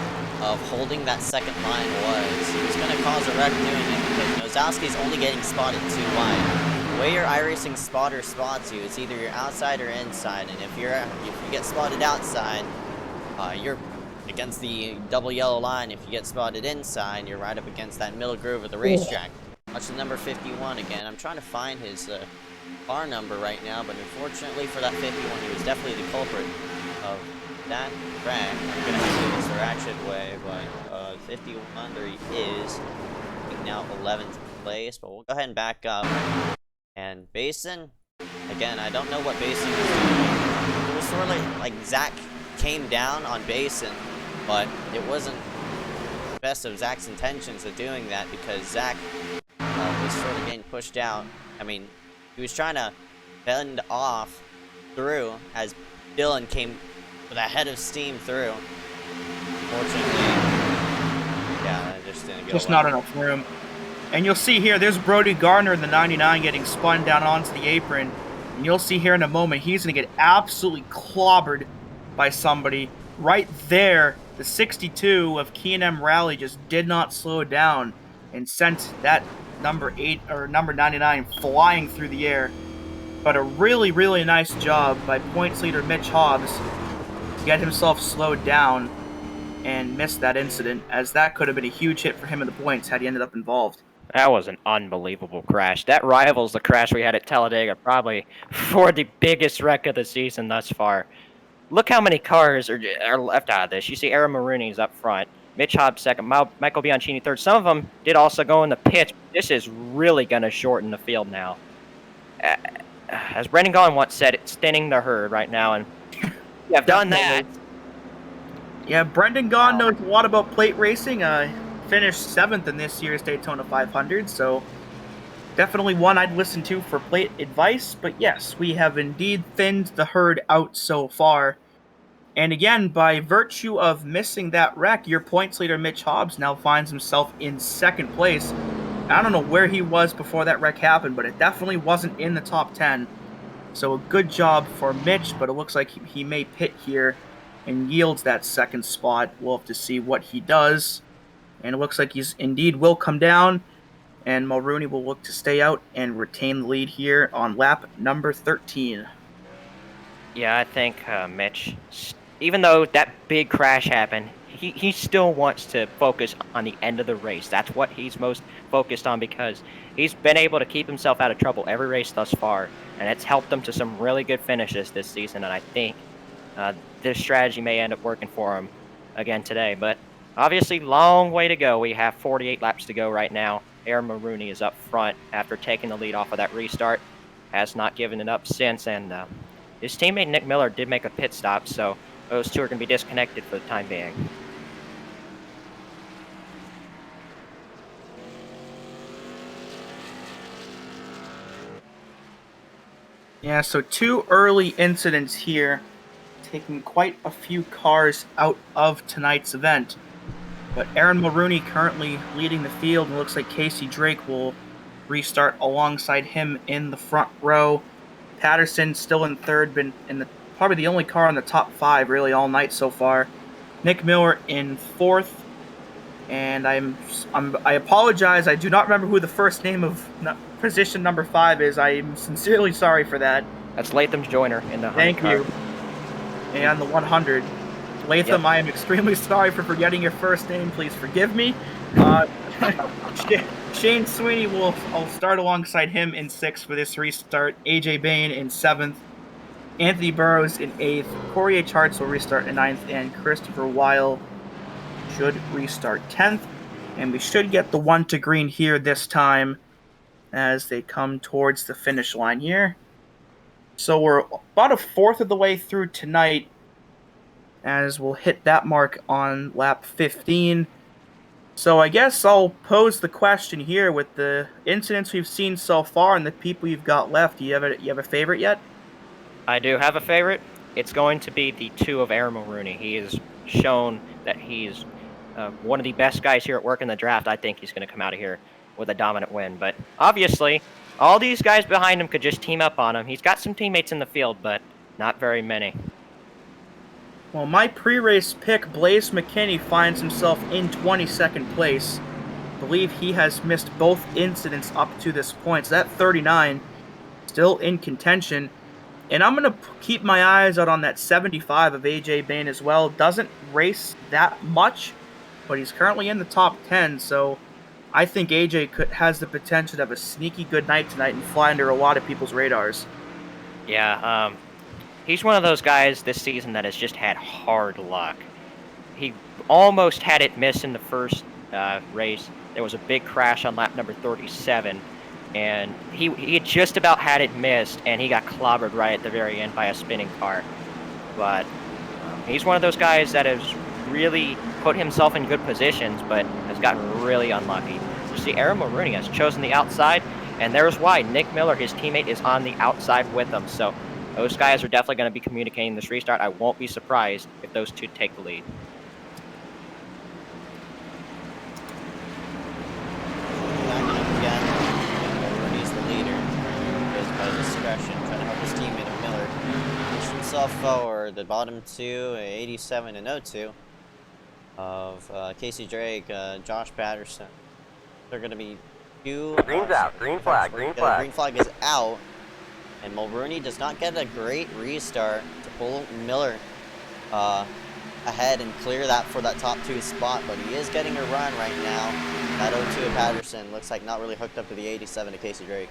of holding that second line was. He was going to cause a wreck doing it because Nozowski's only getting spotted 2 wide. The way your iRacing spotter spots you is either you're outside or inside, and if you get spotted outside, you're against the double yellow line. If you get spotted inside, you're right up against that middle groove of the racetrack. Watch the number 51 again. I'm trying to find his car number right now, but unfortunately for that 51, he was definitely the culprit of that wreck. I'm going to have to do this the ratchet way, but 51, there he is. Now 11th place, but we'll go ahead and back up. And Basin, again, I don't know what Basin was doing. It was sort of like Zach came down on Basin, but it wasn't the best of Zach's intentions of doing that because Zach was sort of getting pushed out. I mean, he was trying to bend off through as Dylan came with a head of steam through. Fortunately, yeah, that just didn't go Just well. not enough room. And you'll see here, there's Brody Gardner in the 99 getting spun down onto the apron. And you'll see here in a moment, he's going to get absolutely clobbered by somebody. Right there, the 62 of K&M Rally just did not slow down and sent that number 8 or number 99 flying through the air. But a really, really nice job by points leader Mitch Hobbs to get himself slowed down and missed that incident, as that could have been a huge hit for him in the points had he ended up involved. That was an unbelievable crash. That rivals the crash we had at Talladega, probably for the biggest wreck of the season thus far. Look how many cars are left out of this. You see Aaron Marooni's up front, Mitch Hobbs second, Michael Bianchini third. Some of them did also go in the pits. This is really going to shorten the field now. As Brendan Gaughan once said, it's thinning the herd right now, and we have done that. Yeah, Brendan Gaughan knows a lot about plate racing. Finished 7th in this year's Daytona 500, so definitely one I'd listen to for plate advice. But yes, we have indeed thinned the herd out so far. And again, by virtue of missing that wreck, your points leader Mitch Hobbs now finds himself in 2nd place I don't know where he was before that wreck happened, but it definitely wasn't in the top 10. So a good job for Mitch, but it looks like he may pit here and yields that second spot. We'll have to see what he does. And it looks like he's indeed will come down, and Mulrooney will look to stay out and retain the lead here on lap number 13. Yeah, I think Mitch, even though that big crash happened, he still wants to focus on the end of the race. That's what he's most focused on because he's been able to keep himself out of trouble every race thus far, and it's helped him to some really good finishes this season, and I think this strategy may end up working for him again today. But obviously, long way to go. We have 48 laps to go right now. Aaron Mulrooney is up front after taking the lead off of that restart. Has not given it up since, and his teammate Nick Miller did make a pit stop, so those two are going to be disconnected for the time being. Yeah, so 2 early incidents here, taking quite a few cars out of tonight's event. But Aaron Mulrooney currently leading the field, and it looks like Casey Drake will restart alongside him in the front row. Patterson still in third, been in the probably the only car in the top 5 really all night so far. Nick Miller in fourth, and I apologize. I do not remember who the first name of position number 5 is. I am sincerely sorry for that. That's Latham's Joyner in the Thank car. you. And the 100. Latham, Yep. I am extremely sorry for forgetting your first name. Please forgive me. Shane Sweeney I'll start alongside him in 6th for this restart. AJ Bain in 7th. Anthony Burrows in 8th. Corey H. Hartz will restart in 9th. And Christopher Weil should restart 10th. And we should get the 1 to green here this time as they come towards the finish line here. So we're about a fourth of the way through tonight, as we'll hit that mark on lap 15. So I guess I'll pose the question here with the incidents we've seen so far and the people you've got left. Do you have a favorite yet? I do have a favorite. It's going to be the 2 of Aaron Mulrooney. He has shown that he's one of the best guys here at work in the draft. I think he's going to come out of here with a dominant win. But obviously, all these guys behind him could just team up on him. He's got some teammates in the field, but not very many. Well, my pre-race pick, Blaze McKinney, finds himself in 22nd place. I believe he has missed both incidents up to this point. So that 39, still in contention. And I'm going to keep my eyes out on that 75 of AJ Bain as well. Doesn't race that much, but he's currently in the top 10. So I think AJ has the potential to have a sneaky good night tonight and fly under a lot of people's radars. Yeah, he's one of those guys this season that has just had hard luck. He almost had it miss in the first race. There was a big crash on lap number 37, and he had just about had it missed, and he got clobbered right at the very end by a spinning car. But he's one of those guys that has really put himself in good positions, but has gotten really unlucky. You see, Aaron Mulrooney has chosen the outside, and there's why. Nick Miller, his teammate, is on the outside with him, so those guys are definitely going to be communicating this restart. I won't be surprised if those two take the lead. Mulrooney's the leader. Goes by discretion, trying to help his teammate Miller push himself forward. The bottom 2, 87 and 02 of Casey Drake, Josh Patterson. They're going to be 2. Green's out. Green flag. Green flag. Green flag is out. And Mulrooney does not get a great restart to pull Miller ahead and clear that for that top 2 spot, but he is getting a run right now. That 02 of Patterson looks like not really hooked up to the 87 of Casey Drake.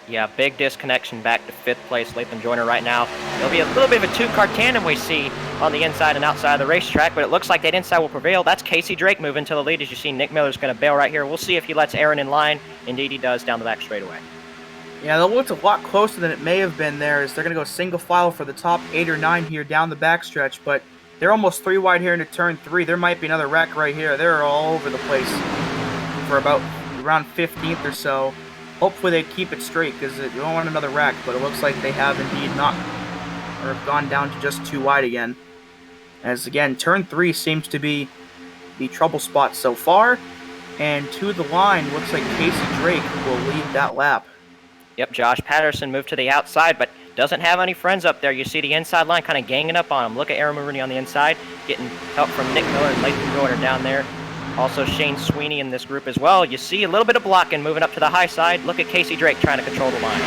Yeah, big disconnection back to 5th place, Latham Joyner right now. There'll be a little bit of a 2-car tandem we see on the inside and outside of the racetrack, but it looks like that inside will prevail. That's Casey Drake moving to the lead. As you see, Nick Miller's going to bail right here. We'll see if he lets Aaron in line. Indeed, he does down the back straightaway. Yeah, that looks a lot closer than it may have been there, as they're going to go single file for the top 8 or 9 here down the backstretch, but they're almost 3 wide here into turn 3. There might be another wreck right here. They're all over the place for about around 15th or so. Hopefully they keep it straight, because you don't want another wreck, but it looks like they have indeed not, or have gone down to just 2 wide again. As again, turn 3 seems to be the trouble spot so far. And to the line, looks like Casey Drake will lead that lap. Yep, Josh Patterson moved to the outside, but doesn't have any friends up there. You see the inside line kind of ganging up on him. Look at Aaron Maroney on the inside, getting help from Nick Miller and Lathan Joyner down there. Also Shane Sweeney in this group as well. You see a little bit of blocking moving up to the high side. Look at Casey Drake trying to control the line.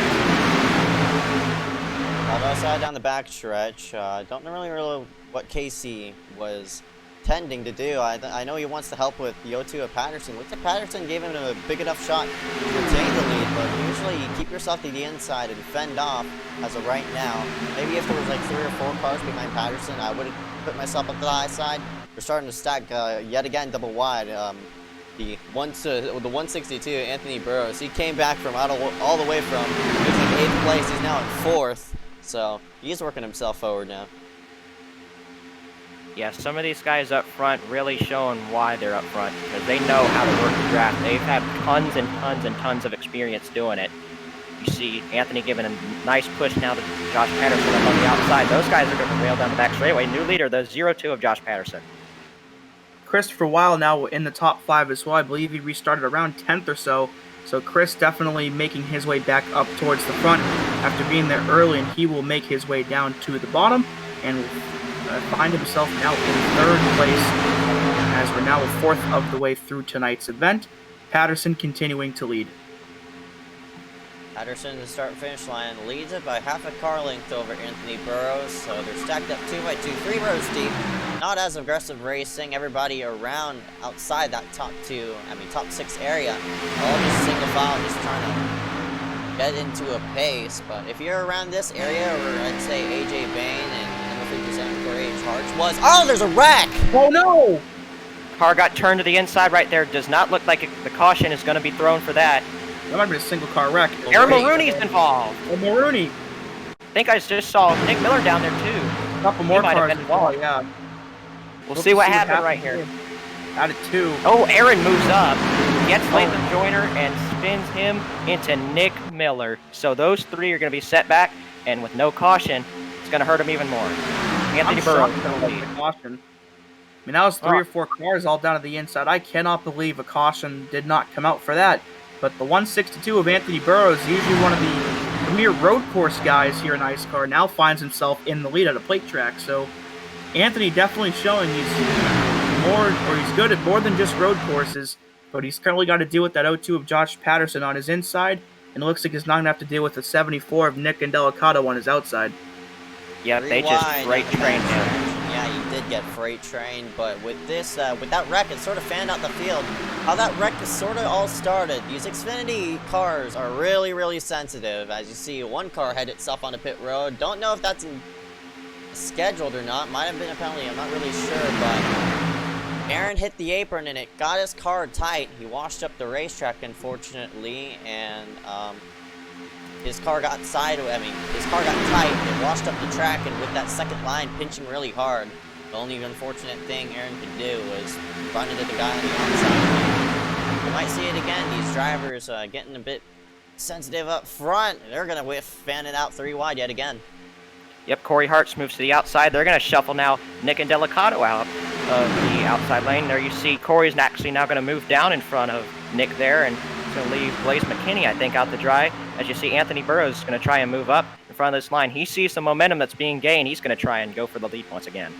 Although side down the back stretch, don't really know what Casey was tending to do. I know he wants to help with the O2 of Patterson. Looks like Patterson gave him a big enough shot to retain the lead, but usually you keep yourself to the inside and fend off as of right now. Maybe if there was like 3 or 4 cars behind Patterson, I would have put myself up to the high side. We're starting to stack yet again double wide. The 162, Anthony Burrows, he came back from all the way from, he was like 8th place, he's now in 4th. So he's working himself forward now. Yeah, some of these guys up front really showing why they're up front, because they know how to work the draft. They've had tons and tons and tons of experience doing it. You see Anthony giving a nice push now to Josh Patterson up on the outside. Those guys are going to rail down the back straightaway. New leader, the 0-2 of Josh Patterson. Christopher Weil now in the top 5 as well. I believe he restarted around 10th or so. So Chris definitely making his way back up towards the front after being there early, and he will make his way down to the bottom and will find himself now in 3rd place as we're now a 4th of the way through tonight's event. Patterson continuing to lead. Patterson to start-finish line leads it by half a car length over Anthony Burrows, so they're stacked up 2 by 2, 3 rows deep. Not as aggressive racing. Everybody around outside that top 6 area, all just single file, just trying to get into a pace. But if you're around this area, or I'd say AJ Bain and number 57 Corey Charge was, oh, there's a wreck! Oh no! Car got turned to the inside right there. Does not look like the caution is going to be thrown for that. That might have been a single car wreck. Aaron Maroney's involved. Oh, Maroney. I think I just saw Nick Miller down there too. A couple more might have cars been involved, yeah. We'll see what happened right here. Out of 2. Oh, Aaron moves up, gets Lathan Joyner, and spins him into Nick Miller. So those 3 are going to be set back, and with no caution, it's going to hurt him even more. Anthony Burrows is going to lead. Caution. I mean, that was 3 or 4 cars all down to the inside. I cannot believe a caution did not come out for that. But the 162 of Anthony Burrows, usually one of the premier road course guys here in IceCar, now finds himself in the lead at a plate track. So Anthony definitely showing he's good at more than just road courses, but he's currently got to deal with that 0-2 of Josh Patterson on his inside, and it looks like he's not going to have to deal with the 74 of Nick Indelicato on his outside. Yeah, they just freight trained him. Yeah, he did get freight trained, but with this, with that wreck, it sort of fanned out the field. How that wreck is sort of all started. These Xfinity cars are really, really sensitive. As you see, one car had itself on a pit road. Don't know if that's scheduled or not. Might have been a penalty. I'm not really sure, but Aaron hit the apron and it got his car tight. He washed up the racetrack, unfortunately, and his car got sideways. I mean, his car got tight. It washed up the track, and with that second line pinching really hard, the only unfortunate thing Aaron could do was run into the guy on the outside. You might see it again. These drivers getting a bit sensitive up front. They're gonna fan it out 3 wide yet again. Yep, Corey Hartz moves to the outside. They're going to shuffle now Nick Indelicato out of the outside lane. There you see Corey's actually now going to move down in front of Nick there, and it's going to leave Blaze McKinney, I think, out to dry. As you see, Anthony Burrows is going to try and move up in front of this line. He sees the momentum that's being gained. He's going to try and go for the lead once again.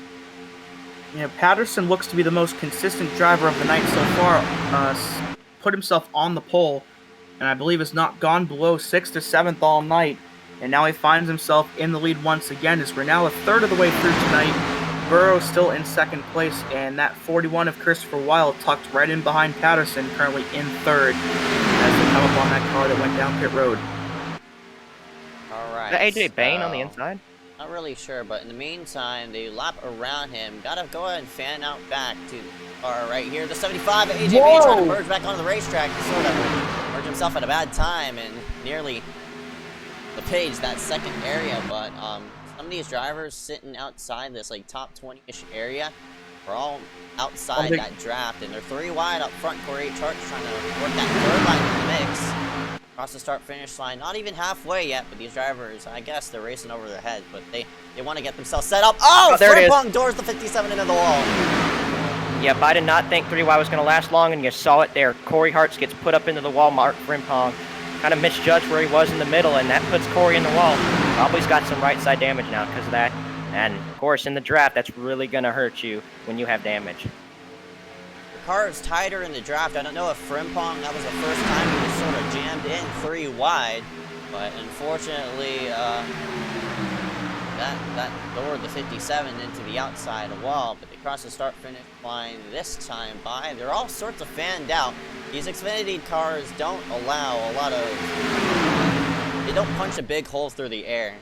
Yeah, Patterson looks to be the most consistent driver of the night so far. Put himself on the pole, and I believe has not gone below 6th or 7th all night. And now he finds himself in the lead once again, as we're now a third of the way through tonight. Burrow still in 2nd place, and that 41 of Christopher Weil tucked right in behind Patterson, currently in 3rd, as they come up on that car that went down pit road. Alright. Is that AJ Bain on the inside? Not really sure, but in the meantime, they lap around him. Gotta go ahead and fan out back to our right here. The 75 of AJ Bain trying to merge back onto the racetrack. He sort of merged himself at a bad time and nearly the page, that second area, but some of these drivers sitting outside this like top 20-ish area are all outside that draft, and they're 3 wide up front. Corey Charge trying to work that 3rd line in the mix. Across the start-finish line, not even halfway yet, but these drivers, I guess they're racing over their heads, but they want to get themselves set up. Oh, there it is. Doors the 57 into the wall. Yep, I did not think 3Y was going to last long, and you saw it there. Corey Hartz gets put up into the wall. Mark Frimpong kind of misjudged where he was in the middle, and that puts Corey in the wall. Probably's got some right side damage now because of that. And, of course, in the draft, that's really going to hurt you when you have damage. The car is tighter in the draft. I don't know if Frimpong, that was the first time he was sort of jammed in 3 wide, but unfortunately, that lured the 57 into the outside wall, but they cross the start-finish line this time by. They're all sorts of fanned out. These Xfinity cars don't allow a lot of... They don't punch a big hole through the air.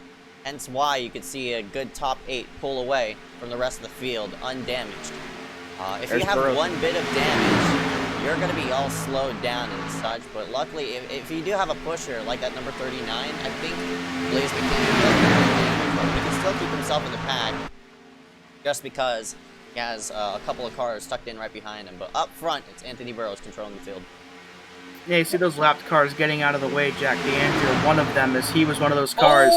Hence why you could see a good top 8 pull away from the rest of the field undamaged. If you have one bit of damage, you're going to be all slowed down and such, but luckily, if you do have a pusher like that number 39, I think Blaze McKinney can still keep himself in the pack just because he has a couple of cars tucked in right behind him. But up front, it's Anthony Burrows controlling the field. Yeah, you see those lapped cars getting out of the way, Jack DeAndrea. One of them, as he was one of those cars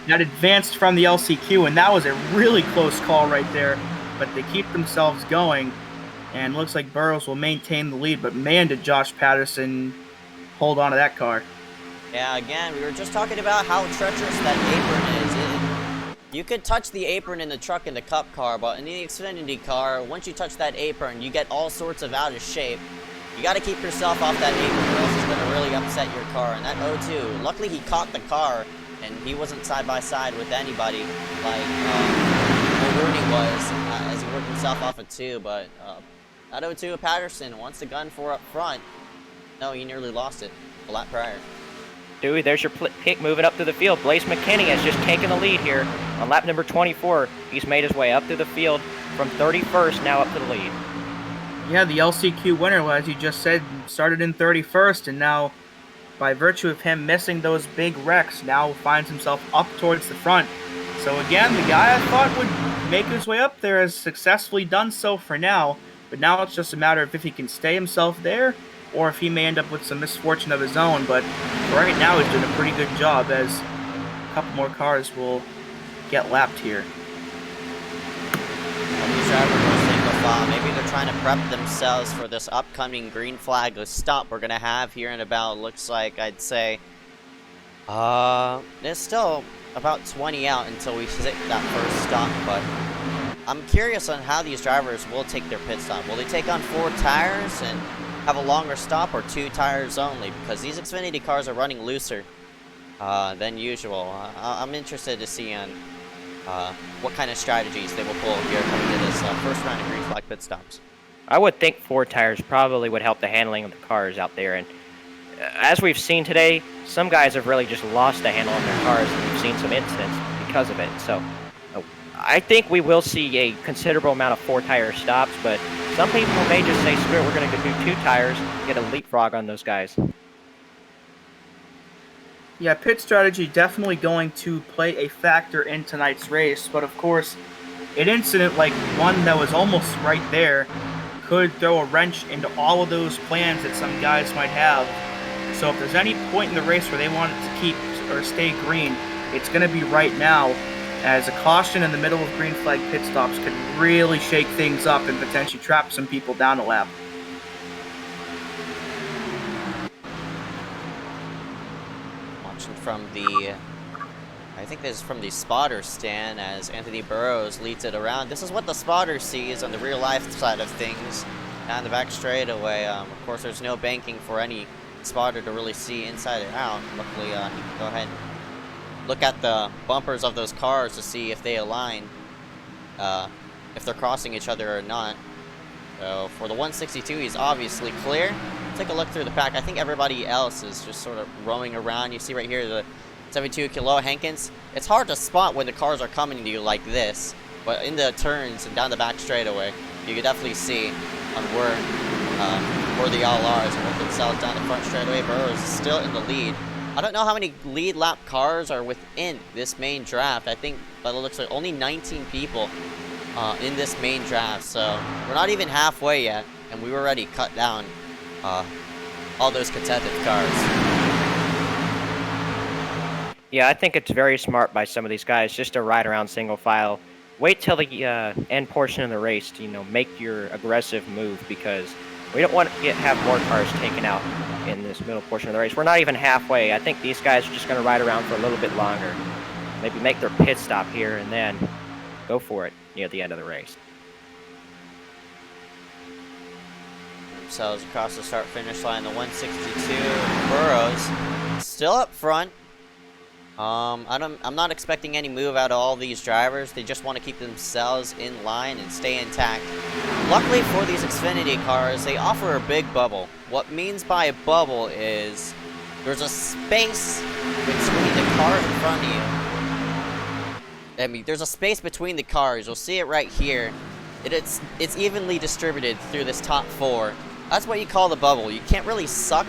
that advanced from the LCQ, and that was a really close call right there. But they keep themselves going, and looks like Burrows will maintain the lead. But man, did Josh Patterson hold on to that car. Yeah, again, we were just talking about how treacherous that apron is. You could touch the apron in the truck in the Cup car, but in the Xfinity car, once you touch that apron, you get all sorts of out of shape. You got to keep yourself off that apron, or else it's going to really upset your car. And that 0-2, luckily he caught the car, and he wasn't side by side with anybody like Rooney was as he worked himself off a 2. But that 0-2 Patterson wants the gun for up front. No, he nearly lost it a lap prior. Dewey, there's your pick moving up through the field. Blaze McKinney has just taken the lead here on lap number 24. He's made his way up through the field from 31st, now up to the lead. Yeah, the LCQ winner, as you just said, started in 31st, and now, by virtue of him missing those big wrecks, now finds himself up towards the front. So again, the guy I thought would make his way up there has successfully done so for now, but now it's just a matter of if he can stay himself there, or if he may end up with some misfortune of his own. But right now he's doing a pretty good job, as a couple more cars will get lapped here. Maybe they're trying to prep themselves for this upcoming green flag stop we're going to have here in about, looks like, I'd say, there's still about 20 out until we hit that first stop, but I'm curious on how these drivers will take their pit stop. Will they take on 4 tires and have a longer stop, or 2 tires only? Because these Xfinity cars are running looser than usual. I'm interested to see on what kind of strategies they will pull here coming to this first round of green flag pit stops. I would think 4 tires probably would help the handling of the cars out there. And as we've seen today, some guys have really just lost the handle on their cars, and we've seen some incidents because of it. So I think we will see a considerable amount of 4-tire stops, but some people may just say, screw it, we're going to do 2 tires, get a leapfrog on those guys. Yeah, pit strategy definitely going to play a factor in tonight's race, but of course, an incident like one that was almost right there could throw a wrench into all of those plans that some guys might have. So if there's any point in the race where they want it to keep or stay green, it's going to be right now, as a caution in the middle of green flag pit stops could really shake things up and potentially trap some people down a lap. From the, I think this is from the spotter stand, as Anthony Burrows leads it around. This is what the spotter sees on the real life side of things down the back straightaway. Of course, there's no banking for any spotter to really see inside and out. Luckily, he can go ahead and look at the bumpers of those cars to see if they align, if they're crossing each other or not. So for the 162, he's obviously clear. Take a look through the pack. I think everybody else is just sort of roaming around. You see right here the 72 Kilo Hankins. It's hard to spot when the cars are coming to you like this, but in the turns and down the back straightaway, you can definitely see on where they all are as they work themselves down the front straightaway. Burrows is still in the lead. I don't know how many lead lap cars are within this main draft. I think by the looks like only 19 people in this main draft, so we're not even halfway yet, and we already cut down all those competitive cars. Yeah, I think it's very smart by some of these guys just to ride around single file. wait till the end portion of the race to make your aggressive move, because we don't want to have more cars taken out in this middle portion of the race. We're not even halfway. I think these guys are just going to ride around for a little bit longer, maybe make their pit stop here and then go for it near the end of the race. Themselves across the start finish line. The 162 Burrows still up front. I'm not expecting any move out of all these drivers. They just want to keep themselves in line and stay intact. Luckily for these Xfinity cars, they offer a big bubble. What means by a bubble is there's a space between the cars in front of you. I mean, there's a space between the cars. You'll see it right here. It's evenly distributed through this top 4. That's what you call the bubble. You can't really suck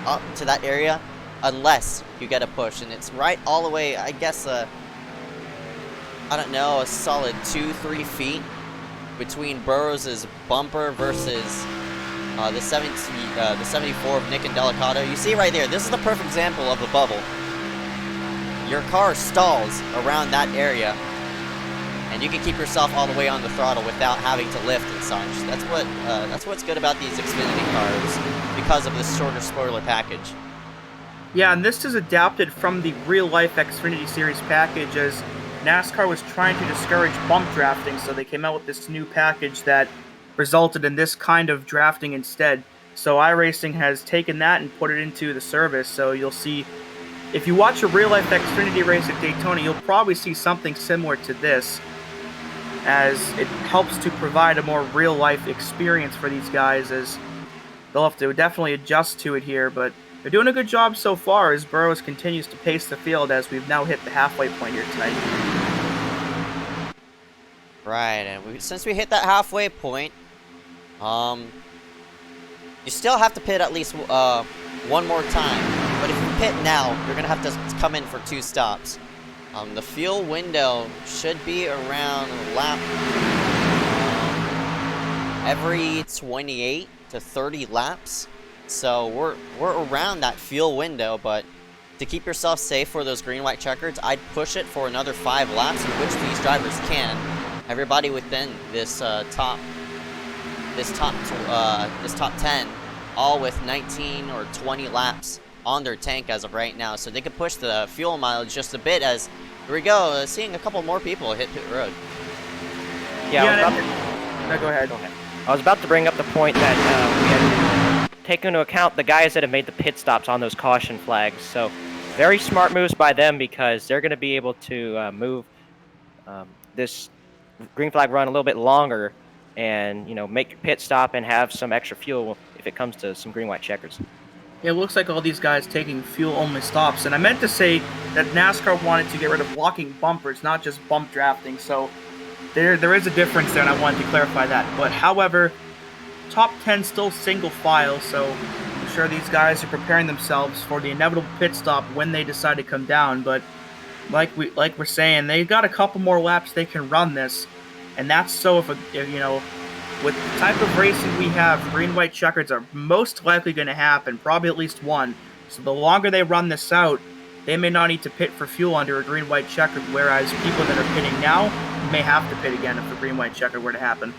up to that area unless you get a push, and it's right all the way, I guess, I don't know, a solid 2-3 feet between Burrows' bumper versus the 74 of Nick and Delicato. You see right there, this is the perfect example of the bubble. Your car stalls around that area, and you can keep yourself all the way on the throttle without having to lift and such. That's what's good about these Xfinity cars because of this shorter spoiler package. Yeah, and this is adapted from the real-life Xfinity Series package, as NASCAR was trying to discourage bump drafting, so they came out with this new package that resulted in this kind of drafting instead. So iRacing has taken that and put it into the service, so you'll see, if you watch a real-life Xfinity race at Daytona, you'll probably see something similar to this, as it helps to provide a more real-life experience for these guys, as they'll have to definitely adjust to it here, but they're doing a good job so far as Burrows continues to pace the field as we've now hit the halfway point here tonight. Right, and since we hit that halfway point, you still have to pit at least one more time. But if you pit now, you're going to have to come in for 2 stops. The fuel window should be around lap every 28 to 30 laps. So we're around that fuel window, but to keep yourself safe for those green-white checkers, I'd push it for another 5 laps, in which these drivers can. Everybody within this top 10, all with 19 or 20 laps on their tank as of right now, so they could push the fuel mileage just a bit. As here we go, seeing a couple more people hit pit road. No, go ahead. I was about to bring up the point that we had take into account the guys that have made the pit stops on those caution flags. So very smart moves by them, because they're going to be able to move this green flag run a little bit longer and make your pit stop and have some extra fuel if it comes to some green-white checkers. It looks like all these guys taking fuel-only stops, and I meant to say that NASCAR wanted to get rid of blocking bumpers, not just bump drafting, so there is a difference there, and I wanted to clarify that. But however, top 10 still single file, so I'm sure these guys are preparing themselves for the inevitable pit stop when they decide to come down. But like we're saying, they got a couple more laps they can run this, and that's so if with the type of racing we have, green-white checkers are most likely going to happen, probably at least one. So the longer they run this out, they may not need to pit for fuel under a green-white checker, whereas people that are pitting now may have to pit again if the green-white checker were to happen.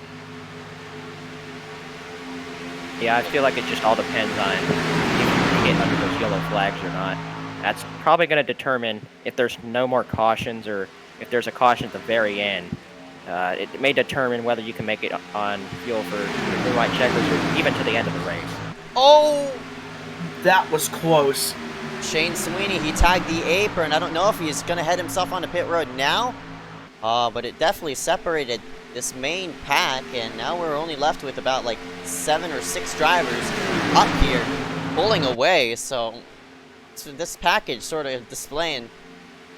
Yeah, I feel like it just all depends on if you get under those yellow flags or not. That's probably going to determine if there's no more cautions, or if there's a caution at the very end. It may determine whether you can make it on fuel for green white checkers or even to the end of the race. Oh! That was close. Shane Sweeney, he tagged the apron. I don't know if he's going to head himself onto pit road now, but it definitely separated this main pack, and now we're only left with about like 7 or 6 drivers up here pulling away. So this package sort of displaying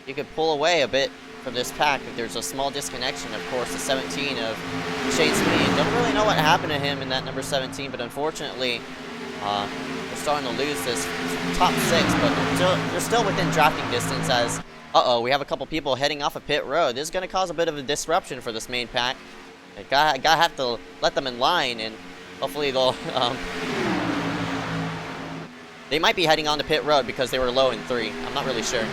you could pull away a bit from this pack if there's a small disconnection. Of course, the 17 of Shane Sweeney, don't really know what happened to him in that number 17, but unfortunately we're starting to lose this top 6, but they're still within drafting distance. As we have a couple people heading off of pit road. This is going to cause a bit of a disruption for this main pack. I gotta have to let them in line, and hopefully they'll they might be heading on to pit road because they were low in 3. I'm not really sure.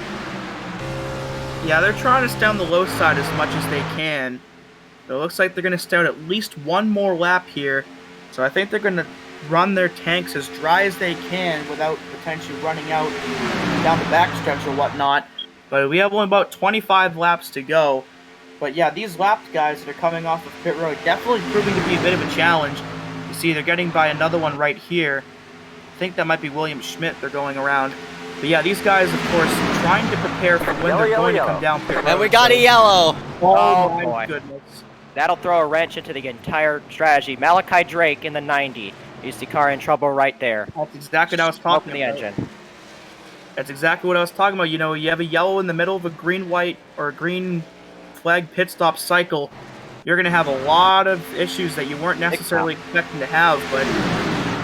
Yeah, they're trying to stay on the low side as much as they can. It looks like they're going to stay out at least one more lap here. So I think they're going to run their tanks as dry as they can without potentially running out down the backstretch or whatnot. But we have only about 25 laps to go. But yeah, these lapped guys that are coming off of pit road definitely proving to be a bit of a challenge. You see, they're getting by another one right here. I think that might be William Schmidt they're going around. But yeah, these guys, of course, trying to prepare for when Yellow, they're going yellow, to come down pit road. And we got a yellow. Oh, Oh, my boy. goodness. That'll throw a wrench into the entire strategy. Malachi Drake in the 90. Is the car in trouble right there? That's exactly what I was Smoke talking in the about. engine. That's exactly what I was talking about. You know, you have a yellow in the middle of a green-white or green flag pit stop cycle. You're going to have a lot of issues that you weren't necessarily expecting to have. But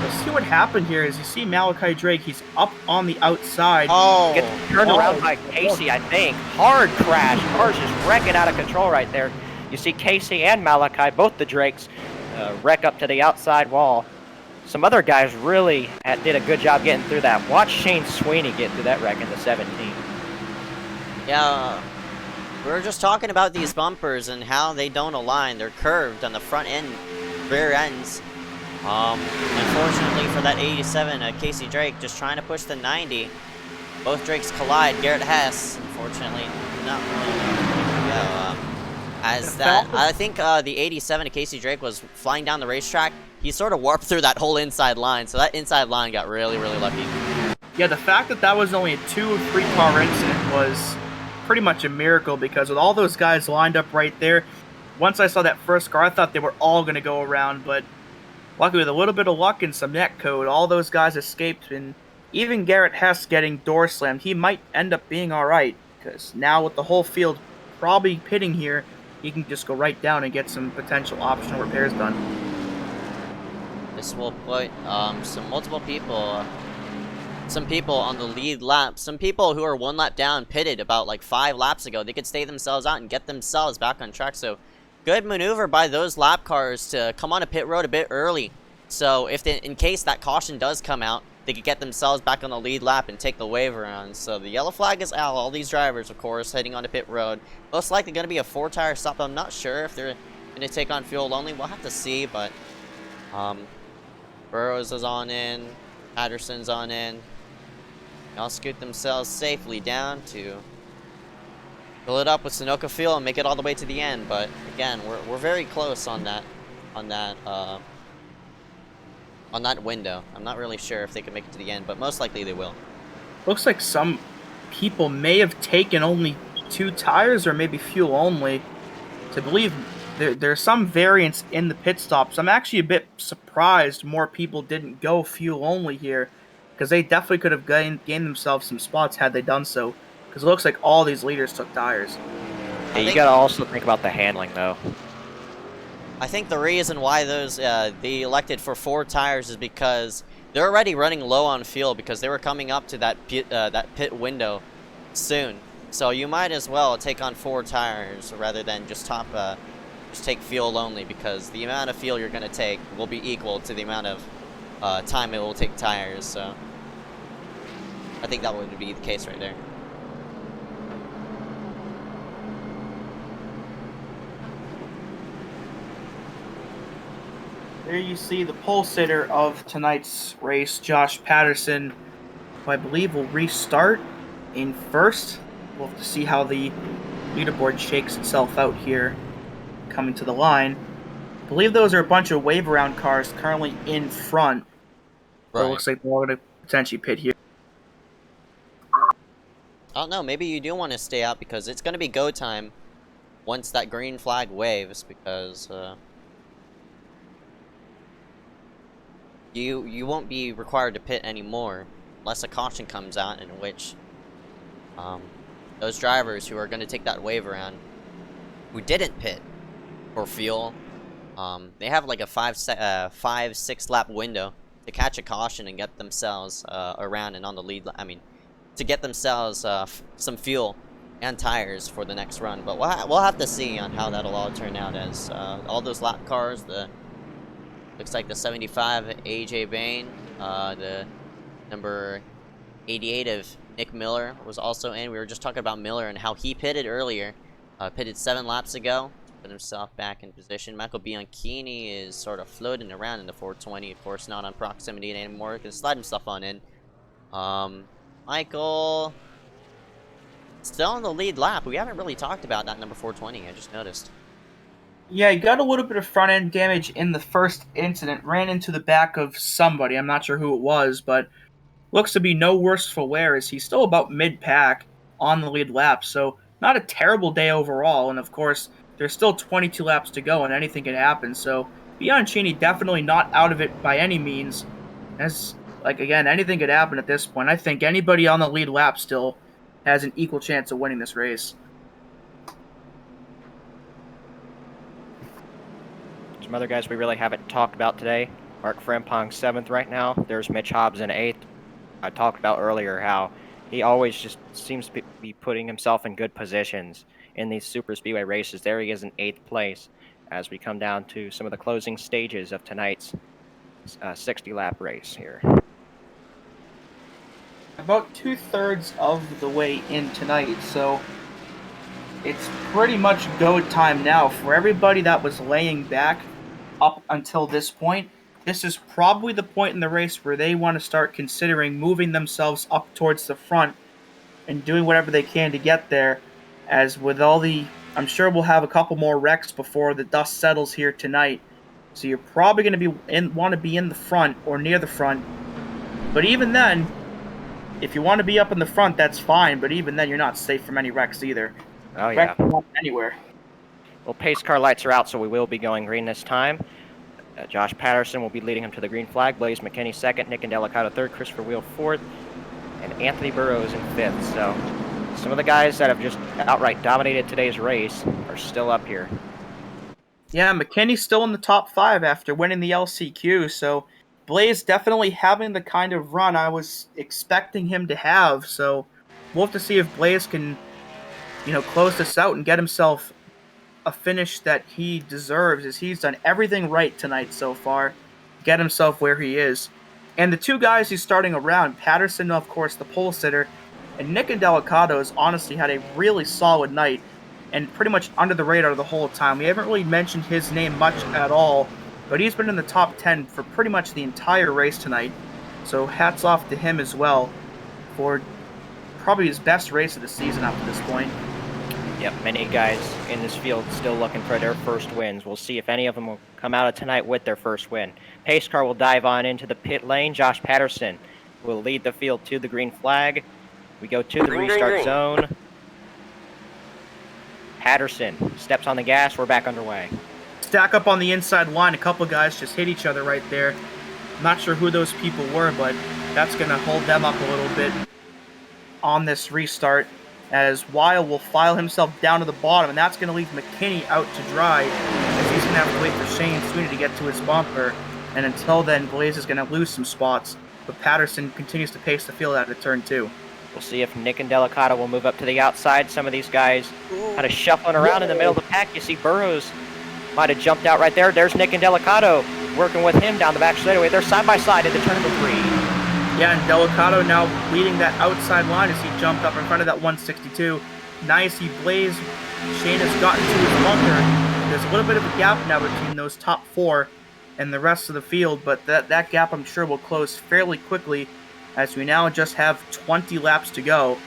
let's see what happened here. As you see Malachi Drake, he's up on the outside. Oh, Gets turned around by Casey, I think. Hard crash. Car's just wrecking out of control right there. You see Casey and Malachi, both the Drakes, wreck up to the outside wall. Some other guys really did a good job getting through that. Watch Shane Sweeney get through that wreck in the 17. yeah. We were just talking about these bumpers and how they don't align. They're curved on the front end, rear ends. Unfortunately for that 87, Casey Drake just trying to push the 90. Both Drakes collide. Garrett Hess, unfortunately, not really go. As that, I think the 87 of Casey Drake was flying down the racetrack. He sort of warped through that whole inside line, so that inside line got really, really lucky. Yeah, the fact that that was only a 2 or 3 car incident was pretty much a miracle, because with all those guys lined up right there, once I saw that first car, I thought they were all going to go around, but luckily with a little bit of luck and some net code, all those guys escaped, and even Garrett Hess getting door slammed, he might end up being alright, because now with the whole field probably pitting here, he can just go right down and get some potential optional repairs done. This will put some people on the lead lap. Some people who are 1 lap down pitted about like 5 laps ago. They could stay themselves out and get themselves back on track. So good maneuver by those lap cars to come on a pit road a bit early. So if they, in case that caution does come out, they could get themselves back on the lead lap and take the wave around. So the yellow flag is out. All these drivers, of course, heading onto pit road. Most likely going to be a 4-tire stop. I'm not sure if they're going to take on fuel only. We'll have to see, but Burrows is on in. Patterson's on in. They'll scoot themselves safely down to fill it up with Sunoco fuel and make it all the way to the end. But again, we're very close on that window. I'm not really sure if they can make it to the end, but most likely they will. Looks like some people may have taken only 2 tires or maybe fuel only. To believe there's some variance in the pit stops. I'm actually a bit surprised more people didn't go fuel only here, because they definitely could have gained themselves some spots had they done so, because it looks like all these leaders took tires. Yeah, you gotta also think about the handling, though. I think the reason why those they elected for 4 tires is because they're already running low on fuel, because they were coming up to that pit window soon. So you might as well take on 4 tires rather than just take fuel only, because the amount of fuel you're going to take will be equal to the amount of time it will take tires. So I think that would be the case right there. There you see the pole sitter of tonight's race, Josh Patterson, who I believe will restart in first. We'll have to see how the leaderboard shakes itself out here coming to the line. I believe those are a bunch of wave around cars currently in front. Right. It looks like they're all going to potentially pit here. I don't know, maybe you do want to stay out, because it's going to be go time once that green flag waves, because you won't be required to pit anymore unless a caution comes out, in which those drivers who are going to take that wave around who didn't pit for fuel, they have like a 5-6 lap window to catch a caution and get themselves around and on the lead. I mean, to get themselves some fuel and tires for the next run. But we'll have to see on how that'll all turn out, as all those lap cars, looks like the 75 AJ Bain, the number 88 of Nick Miller was also in. We were just talking about Miller and how he pitted earlier. Pitted 7 laps ago. Put himself back in position. Michael Bianchini is sort of floating around in the 420. Of course, not on proximity anymore. Can slide himself on in. Michael still on the lead lap. We haven't really talked about that number 420. I just noticed. Yeah, he got a little bit of front end damage in the first incident. Ran into the back of somebody. I'm not sure who it was, but looks to be no worse for wear as he's still about mid-pack on the lead lap. So not a terrible day overall. And of course, there's still 22 laps to go and anything can happen. So Bianchini definitely not out of it by any means. As, like, again, anything could happen at this point. I think anybody on the lead lap still has an equal chance of winning this race. Some other guys we really haven't talked about today. Mark Frempong 7th right now. There's Mitch Hobbs in 8th. I talked about earlier how he always just seems to be putting himself in good positions in these super speedway races. There he is in 8th place as we come down to some of the closing stages of tonight's 60-lap race here. About 2/3 of the way in tonight, so it's pretty much go time now for everybody that was laying back up until this point. This is probably the point in the race where they want to start considering moving themselves up towards the front and doing whatever they can to get there. As with all the, I'm sure we'll have a couple more wrecks before the dust settles here tonight. So you're probably going to want to be in the front or near the front. But even then, if you want to be up in the front, that's fine. But even then, you're not safe from any wrecks either. Oh, yeah. Wrecks not anywhere. Well, pace car lights are out, so we will be going green this time. Josh Patterson will be leading him to the green flag. Blaze McKinney 2nd, Nick Indelicato 3rd, Christopher Wheel 4th, and Anthony Burrows in 5th. So some of the guys that have just outright dominated today's race are still up here. Yeah, McKinney's still in the top 5 after winning the LCQ, so Blaze definitely having the kind of run I was expecting him to have. So we'll have to see if Blaze can, close this out and get himself a finish that he deserves, as he's done everything right tonight so far to get himself where he is. And the two guys he's starting around, Patterson, of course, the pole sitter, and Nick Indelicato has honestly had a really solid night and pretty much under the radar the whole time. We haven't really mentioned his name much at all, but he's been in the top 10 for pretty much the entire race tonight. So hats off to him as well for probably his best race of the season up to this point. Yep, many guys in this field still looking for their first wins. We'll see if any of them will come out of tonight with their first win. Pace car will dive on into the pit lane. Josh Patterson will lead the field to the green flag. We go to the restart zone. Patterson steps on the gas. We're back underway. Stack up on the inside line. A couple guys just hit each other right there. I'm not sure who those people were, but that's going to hold them up a little bit on this restart, as Weil will file himself down to the bottom, and that's going to leave McKinney out to dry, as he's going to have to wait for Shane Sweeney to get to his bumper. And until then, Blaze is going to lose some spots, but Patterson continues to pace the field out of turn 2. We'll see if Nick Indelicato will move up to the outside. Some of these guys kind of shuffling around in the middle of the pack. You see Burrows might have jumped out right there. There's Nick Indelicato working with him down the back straightaway. They're side by side into turn number 3. Yeah, and Delicato now leading that outside line as he jumped up in front of that 162. Nice, he Blaze. Shane has gotten to his bunker. There's a little bit of a gap now between those top 4 and the rest of the field, but that gap I'm sure will close fairly quickly, as we now just have 20 laps to go.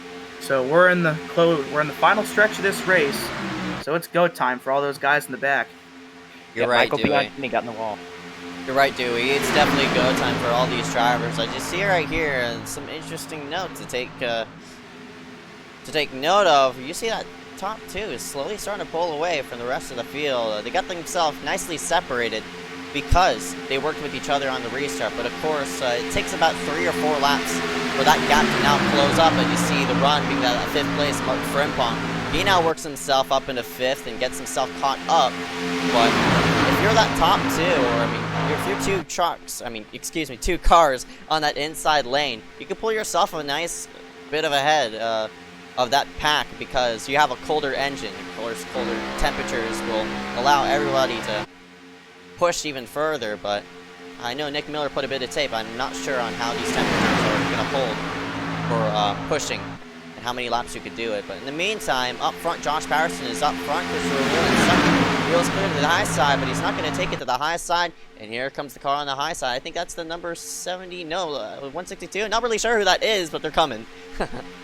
So we're in the final stretch of this race. So it's go time for all those guys in the back. You're right, Michael Dewey. Bianchini got in the wall. You're right, Dewey. It's definitely go time for all these drivers. I just see right here some interesting notes to take note of. You see that top 2 is slowly starting to pull away from the rest of the field. They got themselves nicely separated because they worked with each other on the restart. But of course, it takes about 3 or 4 laps for that gap to now close up. And you see the run being at 5th place, Mark Frempong. He now works himself up into 5th and gets himself caught up. But if you're that top 2, or if you're 2 cars on that inside lane, you can pull yourself a nice bit of ahead of that pack, because you have a colder engine. Of course, colder temperatures will allow everybody to push even further, but I know Nick Miller put a bit of tape. I'm not sure on how these temperatures are going to hold. for pushing and how many laps you could do it. But in the meantime, up front, Josh Patterson is up front. Christopher Wheel in second. Wheel's clear to the high side, but he's not going to take it to the high side. And here comes the car on the high side. I think that's the number 70, no, 162. Not really sure who that is, but they're coming.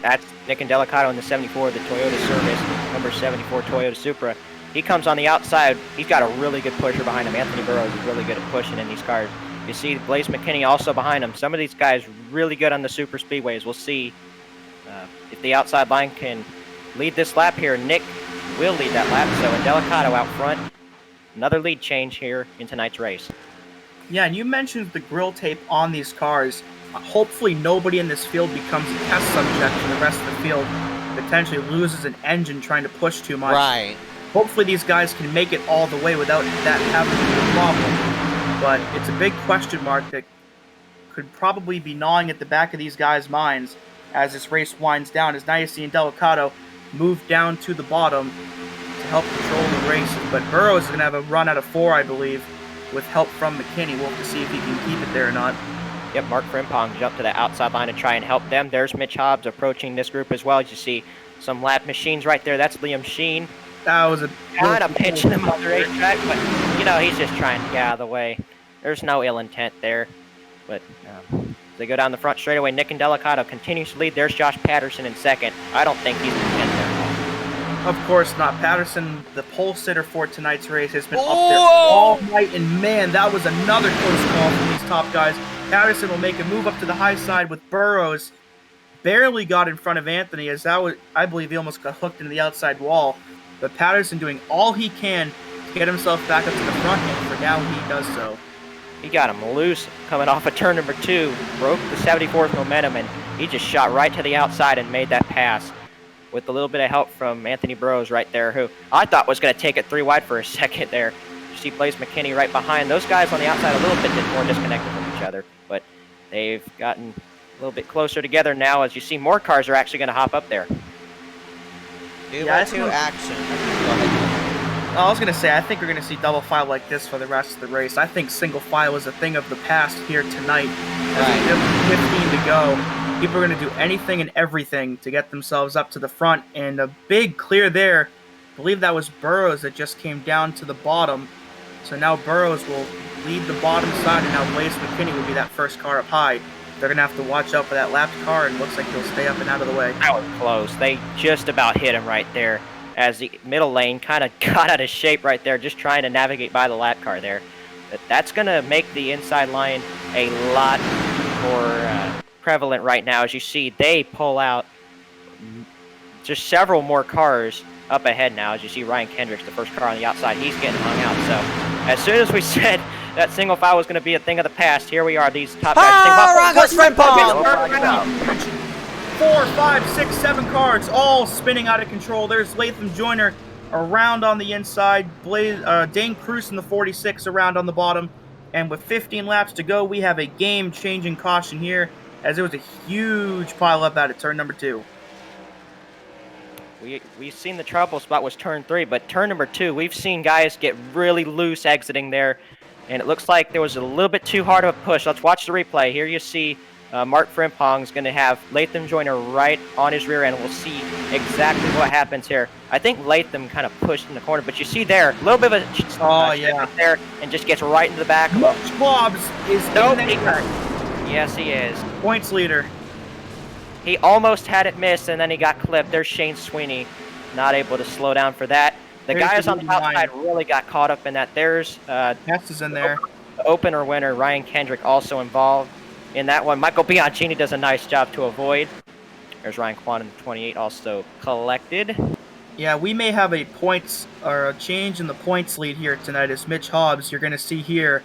That's Nick Delicato in the 74, the Toyota Service, number 74 Toyota Supra. He comes on the outside. He's got a really good pusher behind him. Anthony Burrows is really good at pushing in these cars. You see Blaze McKinney also behind him. Some of these guys really good on the super speedways. We'll see if the outside line can lead this lap here. Nick will lead that lap, so Delicato out front. Another lead change here in tonight's race. Yeah, and you mentioned the grill tape on these cars. Hopefully nobody in this field becomes a test subject for the rest of the field, potentially loses an engine trying to push too much. Right. Hopefully these guys can make it all the way without that having to be a problem. But it's a big question mark that could probably be gnawing at the back of these guys' minds as this race winds down, as now you see Delicato move down to the bottom to help control the races. But Burrows is going to have a run out of 4, I believe, with help from McKinney. We'll have to see if he can keep it there or not. Yep, Mark Frimpong jumped to the outside line to try and help them. There's Mitch Hobbs approaching this group as well. As you see some lap machines right there. That's Liam Sheen. That was a Kind of pinching him on the racetrack, but, you know, he's just trying to get out of the way. There's no ill intent there. But they go down the front straightaway. Nick Delicato continues to lead. There's Josh Patterson in second. I don't think he's content there. Of course not. Patterson, the pole sitter for tonight's race, has been up there all night, and man, that was another close call from these top guys. Patterson will make a move up to the high side with Burrows. Barely got in front of Anthony, as that was, I believe he almost got hooked into the outside wall. But Patterson doing all he can to get himself back up to the front, and for now he does so. He got him loose coming off of turn number 2, broke the 74th momentum, and he just shot right to the outside and made that pass with a little bit of help from Anthony Burrows right there, who I thought was going to take it 3 wide for a second there. You see Blaze McKinney right behind. Those guys on the outside a little bit more disconnected from each other, but they've gotten a little bit closer together now. As you see, more cars are actually going to hop up there. 2x2 action. Go ahead. I was going to say, I think we're going to see double file like this for the rest of the race. I think single file is a thing of the past here tonight. As we have 15 to go, people are going to do anything and everything to get themselves up to the front. And a big clear there. I believe that was Burrows that just came down to the bottom. So now Burrows will lead the bottom side, and now Blaze McKinney will be that first car up high. They're going to have to watch out for that lapped car, and looks like he'll stay up and out of the way. That was close. They just about hit him right there, as the middle lane kind of got out of shape right there, just trying to navigate by the lap car there. But that's going to make the inside line a lot more prevalent right now. As you see, they pull out just several more cars up ahead now. As you see Ryan Kendricks, the first car on the outside, he's getting hung out. So as soon as we said that single file was going to be a thing of the past, here we are, these top guys. Rocco's Frimpong! 4, 5, 6, 7 cars, all spinning out of control. There's Latham Joyner around on the inside. Dane Cruz in the 46 around on the bottom. And with 15 laps to go, we have a game-changing caution here, as there was a huge pileup out of turn number 2. We've seen the trouble spot was turn 3, but turn number 2, we've seen guys get really loose exiting there, and it looks like there was a little bit too hard of a push. Let's watch the replay. Here you see Mark Frimpong is going to have Latham Joyner right on his rear end. We'll see exactly what happens here. I think Latham kind of pushed in the corner, but you see there, a little bit of a there, and just gets right into the back of him. Hobbs is in there. Yes, he is. Points leader. He almost had it miss, and then he got clipped. There's Shane Sweeney, not able to slow down for that. The guys on the outside really got caught up in that. There's Hess is in there. The opener winner, Ryan Kendrick, also involved in that one. Michael Bianchini does a nice job to avoid. There's Ryan Kwan in the 28 also collected. Yeah, we may have a points or a change in the points lead here tonight, as Mitch Hobbs, you're going to see here,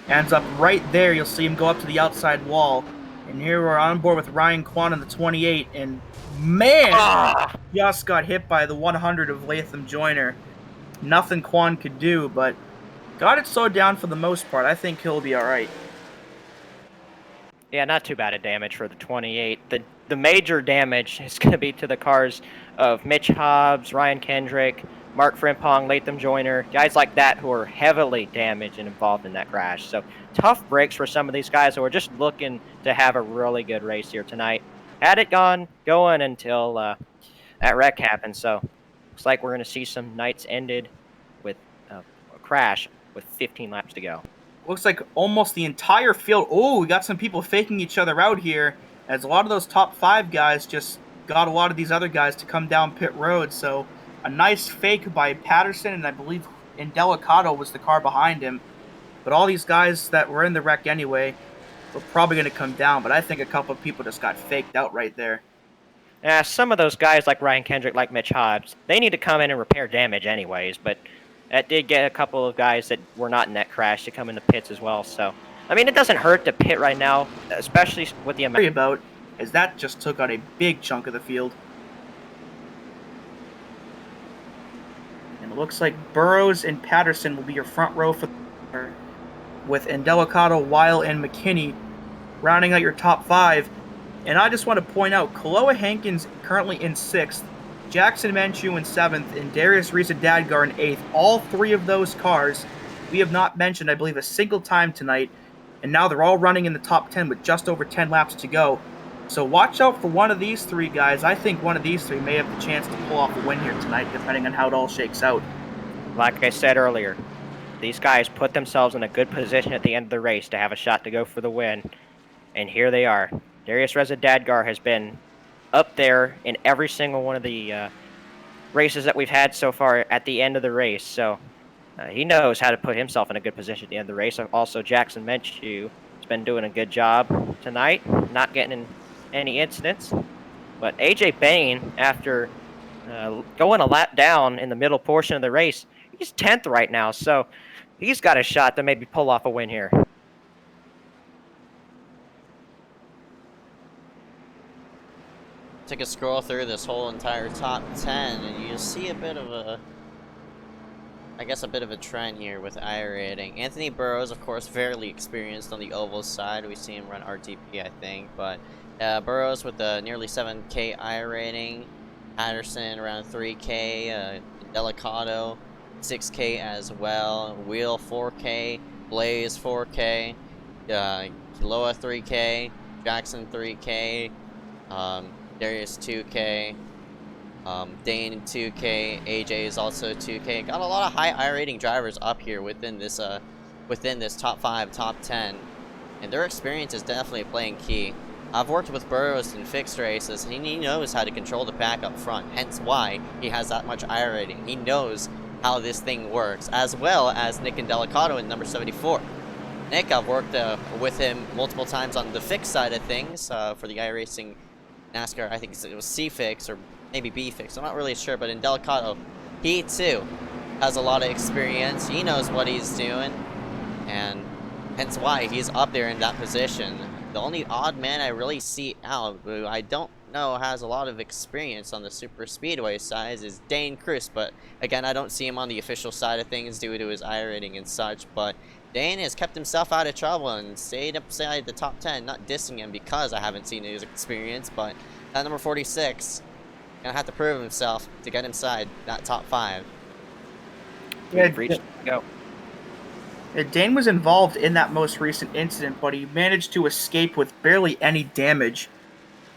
ends up right there. You'll see him go up to the outside wall. And here we're on board with Ryan Kwan in the 28. And man, just got hit by the 100 of Latham Joyner. Nothing Kwan could do, but got it slowed down for the most part. I think he'll be all right. Yeah, not too bad a damage for the 28. The major damage is going to be to the cars of Mitch Hobbs, Ryan Kendrick, Mark Frimpong, Latham Joyner, guys like that who are heavily damaged and involved in that crash. So tough breaks for some of these guys who are just looking to have a really good race here tonight. had it going until that wreck happened. So looks like we're going to see some nights ended with a crash with 15 laps to go. Looks like almost the entire field. Oh, we got some people faking each other out here, as a lot of those top 5 guys just got a lot of these other guys to come down pit road. So a nice fake by Patterson, and I believe Indelicato was the car behind him. But all these guys that were in the wreck anyway were probably going to come down. But I think a couple of people just got faked out right there. Yeah, some of those guys like Ryan Kendrick, like Mitch Hobbs, they need to come in and repair damage anyways, but that did get a couple of guys that were not in that crash to come in the pits as well. So, I mean, it doesn't hurt to pit right now, especially with the amount. Worry about is that just took out a big chunk of the field. And it looks like Burrows and Patterson will be your front row for with Indelicato, Weil, and McKinney rounding out your top 5. And I just want to point out, Kaloa Hankins currently in 6th, Jackson Menchu in 7th, and Darius Reza-Dadgar in 8th. All 3 of those cars we have not mentioned, I believe, a single time tonight. And now they're all running in the top 10 with just over 10 laps to go. So watch out for one of these 3 guys. I think one of these 3 may have the chance to pull off a win here tonight, depending on how it all shakes out. Like I said earlier, these guys put themselves in a good position at the end of the race to have a shot to go for the win. And here they are. Darius Reza-Dadgar has been up there in every single one of the races that we've had so far at the end of the race. So he knows how to put himself in a good position at the end of the race. Also, Jackson Menchu has been doing a good job tonight, not getting in any incidents. But AJ Bain, after going a lap down in the middle portion of the race, he's 10th right now. So he's got a shot to maybe pull off a win here. Take a scroll through this whole entire top 10 and you see a bit of a, I guess a bit of a trend here with I-rating. Anthony Burrows, of course, fairly experienced on the oval side. We see him run RTP, I think, but Burrows with a nearly 7K I-rating, Patterson around 3K, Delicato 6K as well, Wheel 4K, Blaze 4K, Kiloa 3K, Jackson 3K, Darius 2K, Dane 2K, AJ is also 2K. Got a lot of high I-rating drivers up here within this top 5, top 10, and their experience is definitely playing key. I've worked with Burrows in fixed races, and he knows how to control the pack up front, hence why he has that much I-rating. He knows how this thing works, as well as Nick Indelicato in number 74. Nick, I've worked with him multiple times on the fixed side of things for the iRacing NASCAR. I think it was C-Fix or maybe B-Fix. I'm not really sure, but Indelicato, he too has a lot of experience. He knows what he's doing, and hence why he's up there in that position. The only odd man I really see out, who I don't know has a lot of experience on the super speedway side, is Dane Cruz, but again, I don't see him on the official side of things due to his I-rating and such. But Dane has kept himself out of trouble and stayed upside the top 10, not dissing him because I haven't seen his experience, but that number 46 gonna have to prove himself to get inside that top 5. We've reached go. Dane was involved in that most recent incident, but he managed to escape with barely any damage.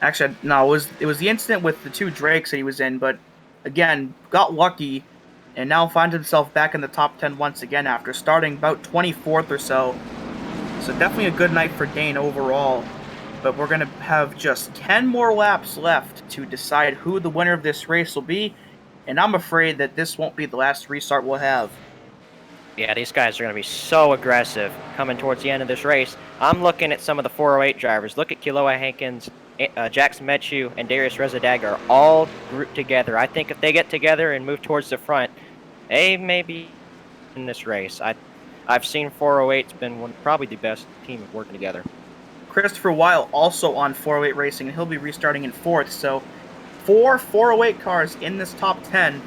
Actually, no, it was the incident with the 2 Drakes that he was in, but again, got lucky and now finds himself back in the top 10 once again after starting about 24th or so. So definitely a good night for Dane overall. But we're going to have just 10 more laps left to decide who the winner of this race will be, and I'm afraid that this won't be the last restart we'll have. Yeah, these guys are going to be so aggressive coming towards the end of this race. I'm looking at some of the 408 drivers. Look at Kiloa Hankins, Jackson Menchu, and Darius Reza-Dadgar all grouped together. I think if they get together and move towards the front, they may be in this race. I've seen 408's been probably the best team of working together. Christopher Weil also on 408 Racing, and he'll be restarting in 4th. So 4 408 cars in this top 10.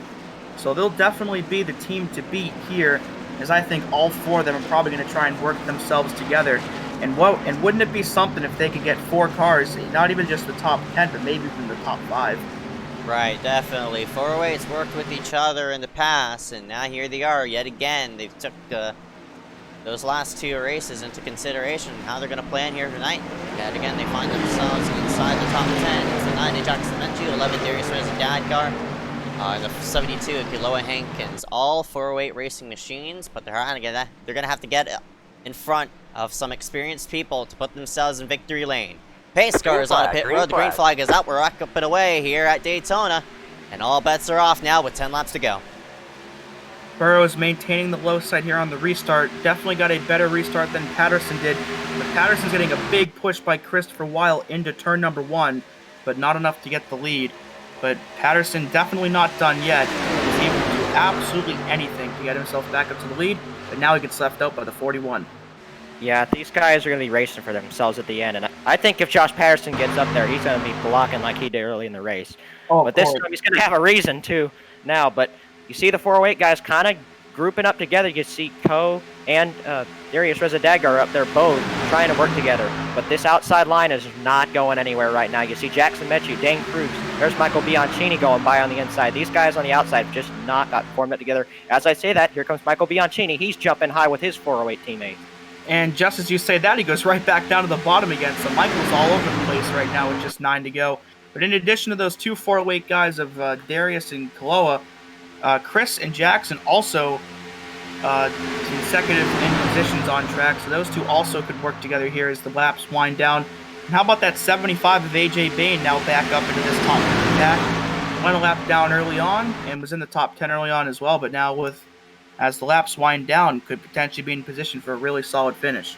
So they'll definitely be the team to beat here, as I think all 4 of them are probably going to try and work themselves together. And wouldn't it be something if they could get 4 cars, not even just the top 10, but maybe even the top 5? Right, definitely. 408's worked with each other in the past, and now here they are yet again. They've took those last two races into consideration, how they're going to plan here tonight. Yet again, they find themselves inside the top 10. It's the 9 Jackson Menchu, 11 Darius Dadgar, the 72 Kiloa Hankins, all 408 racing machines, but they're gonna have to get in front of some experienced people to put themselves in victory lane. Pace car is on a pit road. The green flag is out. We're up and away here at Daytona, and all bets are off now with 10 laps to go. Burrows maintaining the low side here on the restart. Definitely got a better restart than Patterson did. But Patterson's getting a big push by Christopher Weil into turn number 1, but not enough to get the lead. But Patterson definitely not done yet. He's able to do absolutely anything to get himself back up to the lead, but now he gets left out by the 41. Yeah, these guys are going to be racing for themselves at the end, and I think if Josh Patterson gets up there, he's going to be blocking like he did early in the race. But this time he's going to have a reason to now. But you see the 408 guys kind of grouping up together. You see Ko and Darius Dadgar up there both trying to work together. But this outside line is not going anywhere right now. You see Jackson Metchie, Dane Cruz. There's Michael Bianchini going by on the inside. These guys on the outside have just not got formed up together. As I say that, here comes Michael Bianchini. He's jumping high with his 408 teammates. And just as you say that, he goes right back down to the bottom again. So Michael's all over the place right now with just 9 to go. But in addition to those two 408 guys of Darius and Kaloa, Chris and Jackson also consecutive in positions on track. So those two also could work together here as the laps wind down. And how about that 75 of AJ Bain now back up into this top 10 pack? Went a lap down early on and was in the top 10 early on as well. But now as the laps wind down, could potentially be in position for a really solid finish.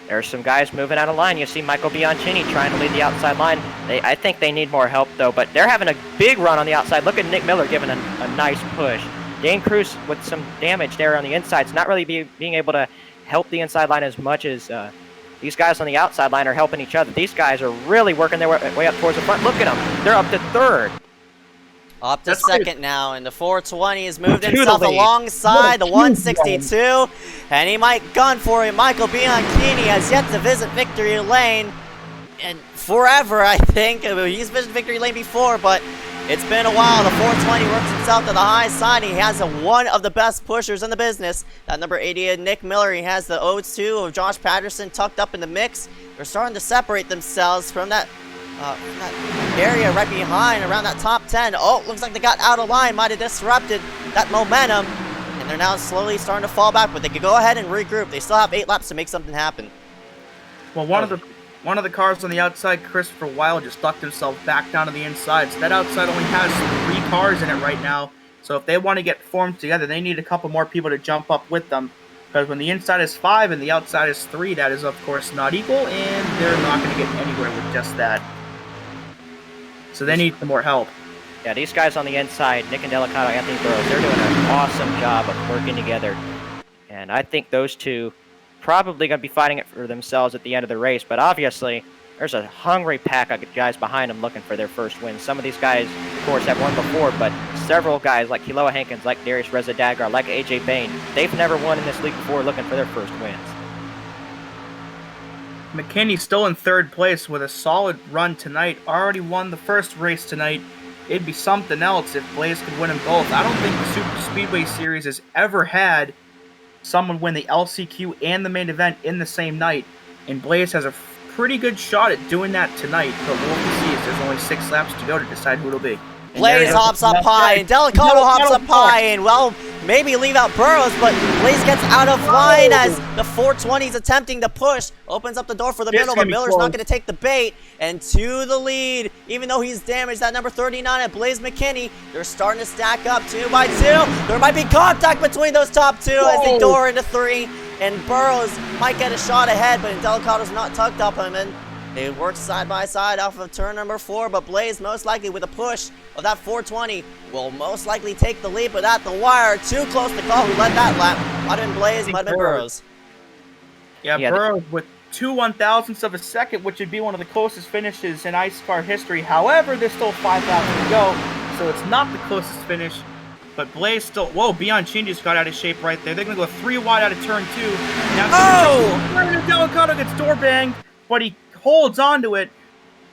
There's some guys moving out of line. You see Michael Bianchini trying to lead the outside line. I think they need more help, though, but they're having a big run on the outside. Look at Nick Miller giving a nice push. Dane Cruz with some damage there on the inside. It's not really being able to help the inside line as much as these guys on the outside line are helping each other. These guys are really working their way up towards the front. Look at them. They're up to third. Up to second now, and the 420 has moved himself alongside the 162, and he might gun for it. Michael Bianchini has yet to visit victory lane, and forever, I think. He's visited victory lane before, but it's been a while. The 420 works himself to the high side. He has one of the best pushers in the business. That number 80, Nick Miller. He has the 02 of Josh Patterson tucked up in the mix. They're starting to separate themselves from that area right behind around that top 10. Oh, looks like they got out of line. Might have disrupted that momentum. And they're now slowly starting to fall back, but they could go ahead and regroup. They still have 8 laps to make something happen. Well, one of the cars on the outside, Christopher Weil, just ducked himself back down to the inside. So that outside only has 3 cars in it right now. So if they want to get formed together, they need a couple more people to jump up with them. Because when the inside is 5 and the outside is 3, that is, of course, not equal. And they're not going to get anywhere with just that. So they need some more help. Yeah, these guys on the inside, Nick and Delicato, Anthony Burrows, they're doing an awesome job of working together. And I think those two probably going to be fighting it for themselves at the end of the race. But obviously, there's a hungry pack of guys behind them looking for their first win. Some of these guys, of course, have won before, but several guys like Kiloa Hankins, like Darius Dadgar, like AJ Bain, they've never won in this league before looking for their first wins. McKinney's still in 3rd place with a solid run tonight. Already won the first race tonight. It'd be something else if Blaze could win them both. I don't think the Super Speedway Series has ever had someone win the LCQ and the main event in the same night. And Blaze has a pretty good shot at doing that tonight. But we'll see if there's only 6 laps to go to decide who it'll be. Blaze hops up high, and Delicato hops up high, and well, maybe leave out Burrows, but Blaze gets out of line as the 420 is attempting to push, opens up the door for the middle, but Miller's not going to take the bait, and to the lead, even though he's damaged, that number 39 at Blaze McKinney. They're starting to stack up 2 by 2. There might be contact between those top 2 as they door into 3, and Burrows might get a shot ahead, but Delicato's not tucked up him, and they work side by side off of turn number 4, but Blaze most likely with a push of that 420 will most likely take the lead, but at the wire, too close to call. Who led that lap? Might have been Blaze, might have been Burrows. Yeah, Burrows with 2 1,000ths of a second, which would be one of the closest finishes in ICE car history. However, there's still 5 laps to go, so it's not the closest finish. But Blaze still... Whoa, Bianchini just got out of shape right there. They're going to go 3 wide out of turn 2. Now, Delicato gets door banged, but he holds onto it,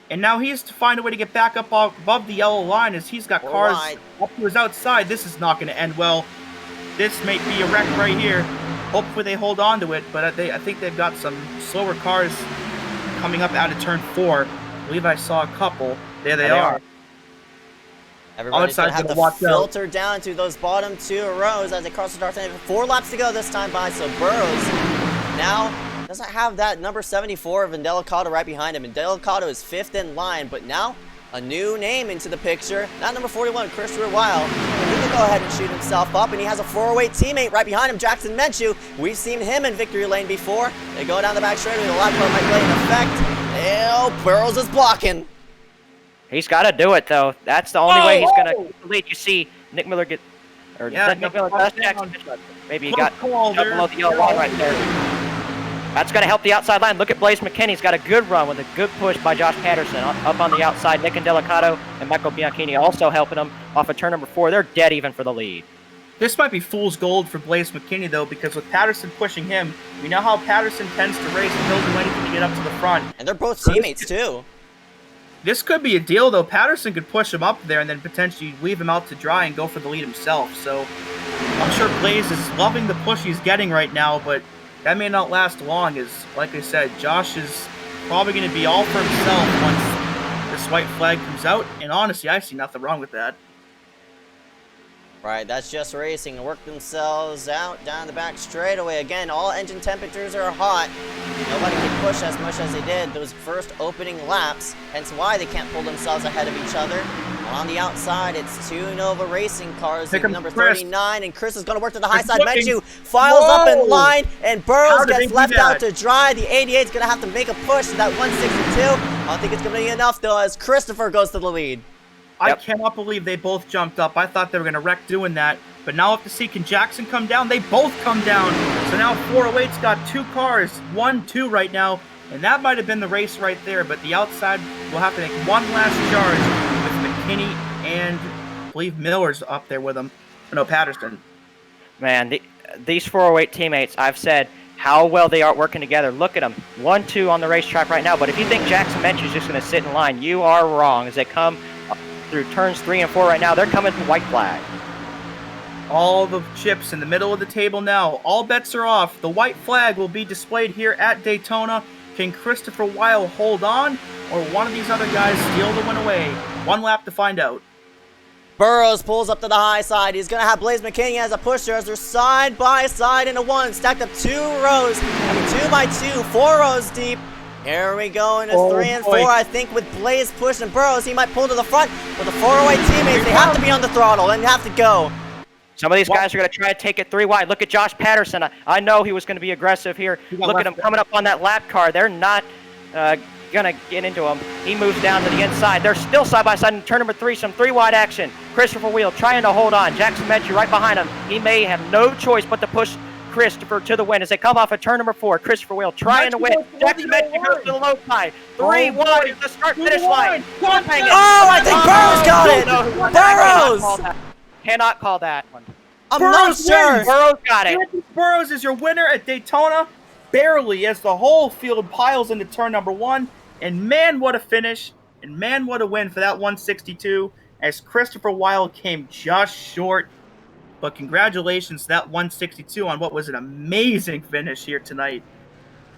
and now he has to find a way to get back up above the yellow line as he's got cars up to his outside. This is not going to end well. This may be a wreck right here. hopefully they hold on to it, but I think they've got some slower cars coming up out of turn 4. I believe I saw a couple. There they are. Everybody's going to have to watch filter down to those bottom 2 rows as they cross the start line. 4 laps to go this time by, so Burrows now doesn't have that number 74 of Indelicato right behind him. Indelicato is 5th in line, but now a new name into the picture. Not number 41, Christopher Weil. He can go ahead and shoot himself up, and he has a 408 teammate right behind him, Jackson Menchu. We've seen him in victory lane before. They go down the back straight, and the lap car might play an effect. Oh, Burrows is blocking. He's got to do it, though. That's the only way he's going to keep the lead. You see Nick Miller get... Or Nick Miller, that's Jackson. Maybe he got just below the yellow line right there. That's going to help the outside line. Look at Blaze McKinney. He's got a good run with a good push by Josh Patterson. Up on the outside, Nick Indelicato and Michael Bianchini also helping him off of turn number 4. They're dead even for the lead. This might be fool's gold for Blaze McKinney, though, because with Patterson pushing him, we know how Patterson tends to race and he'll do anything to get up to the front. And they're both teammates, too. This could be a deal, though. Patterson could push him up there and then potentially leave him out to dry and go for the lead himself. So I'm sure Blaze is loving the push he's getting right now, but that may not last long, as, like I said, Josh is probably going to be all for himself once this white flag comes out, and honestly, I see nothing wrong with that. Right, that's just racing. Work themselves out down the back straightaway. Again, all engine temperatures are hot. Nobody can push as much as they did those first opening laps, hence why they can't pull themselves ahead of each other. On the outside, it's 2 Nova Racing cars, number 39, and Chris is going to work to the high side. Menchu files up in line, and Burrows gets left out to dry. The 88 is going to have to make a push to that 162. I don't think it's going to be enough, though, as Christopher goes to the lead. I cannot believe they both jumped up. I thought they were going to wreck doing that. But now if to see, can Jackson come down? They both come down. So now 408's got 2 cars, 1-2 right now. And that might have been the race right there. But the outside will have to make one last charge with McKinney and I believe Miller's up there with him. No, Patterson. Man, these 408 teammates, I've said how well they are working together. Look at them. 1-2 on the racetrack right now. But if you think Jackson Menchu is just going to sit in line, you are wrong. As they come through turns 3 and 4 right now, they're coming from white flag. All the chips in the middle of the table now. All bets are off. The white flag will be displayed here at Daytona. Can Christopher Weil hold on, or one of these other guys steal the win away? One lap to find out. Burrows pulls up to the high side. He's going to have Blaze McKinney as a pusher as they're side by side into one. Stacked up 2 rows. 2 by 2, 4 rows deep. Here we go into 3 and 4. I think with Blaze pushing Burrows, he might pull to the front. But the 408 teammates, they have to be on the throttle and have to go. Some of these guys are going to try to take it 3 wide. Look at Josh Patterson. I know he was going to be aggressive here. Look at him coming up on that lap car. They're not going to get into him. He moves down to the inside. They're still side by side in turn number 3. Some 3 wide action. Christopher Weil trying to hold on. Jackson Menchu right behind him. He may have no choice but to push Christopher to the win as they come off of turn number 4. Christopher Weil trying to win. Jackson Menchu goes to the low side. 3 wide at the start-finish line. Oh, I think Burrows got it! Burrows! Cannot call that one. I'm not sure. Burrows got it. Burrows is your winner at Daytona. Barely, as the whole field piles into turn number 1. And man, what a finish. And man, what a win for that 162. As Christopher Weil came just short. But congratulations to that 162 on what was an amazing finish here tonight.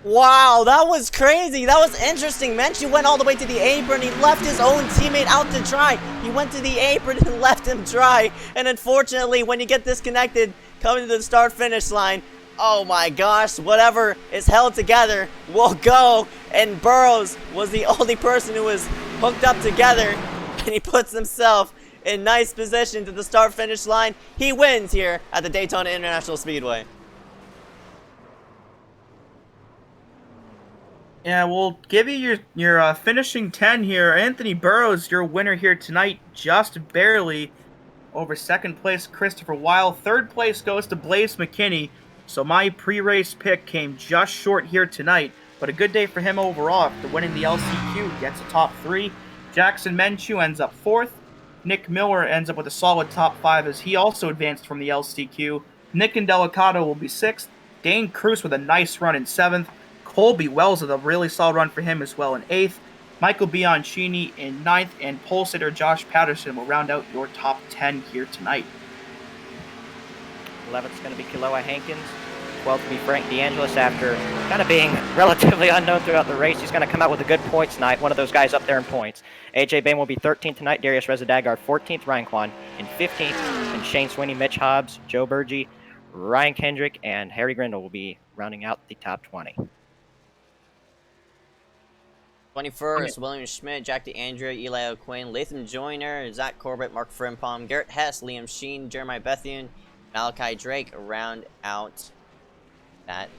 Wow, that was crazy. That was interesting. Menchu went all the way to the apron. He left his own teammate out to dry. He went to the apron and left him dry. And unfortunately, when you get disconnected, coming to the start-finish line, oh my gosh, whatever is held together will go. And Burrows was the only person who was hooked up together. And he puts himself in nice position to the start-finish line. He wins here at the Daytona International Speedway. Yeah, we'll give you your finishing 10 here. Anthony Burrows, your winner here tonight, just barely over second place Christopher Weil. Third place goes to Blaze McKinney. So my pre-race pick came just short here tonight. But a good day for him overall after winning the LCQ. Gets a top 3. Jackson Menchu ends up 4th. Nick Miller ends up with a solid top 5 as he also advanced from the LCQ. Nick Indelicato will be 6th. Dane Cruz with a nice run in 7th. Colby Wells with a really solid run for him as well in 8th. Michael Bianchini in 9th. And pole sitter Josh Patterson will round out your top 10 here tonight. 11th is going to be Kiloa Hankins. well to be Frank DeAngelis after kind of being relatively unknown throughout the race. He's going to come out with a good point tonight, one of those guys up there in points. AJ Bain will be 13th tonight, Darius Rezadagar 14th, Ryan Kwan in 15th, and Shane Sweeney, Mitch Hobbs, Joe Burgee, Ryan Kendrick, and Harry Grindle will be rounding out the top 20. 21st, William Schmidt, Jack DeAndrea, Eli O'Quinn, Latham Joyner, Zach Corbett, Mark Frimpong, Garrett Hess, Liam Sheen, Jeremiah Bethune, Malachi Drake round out that.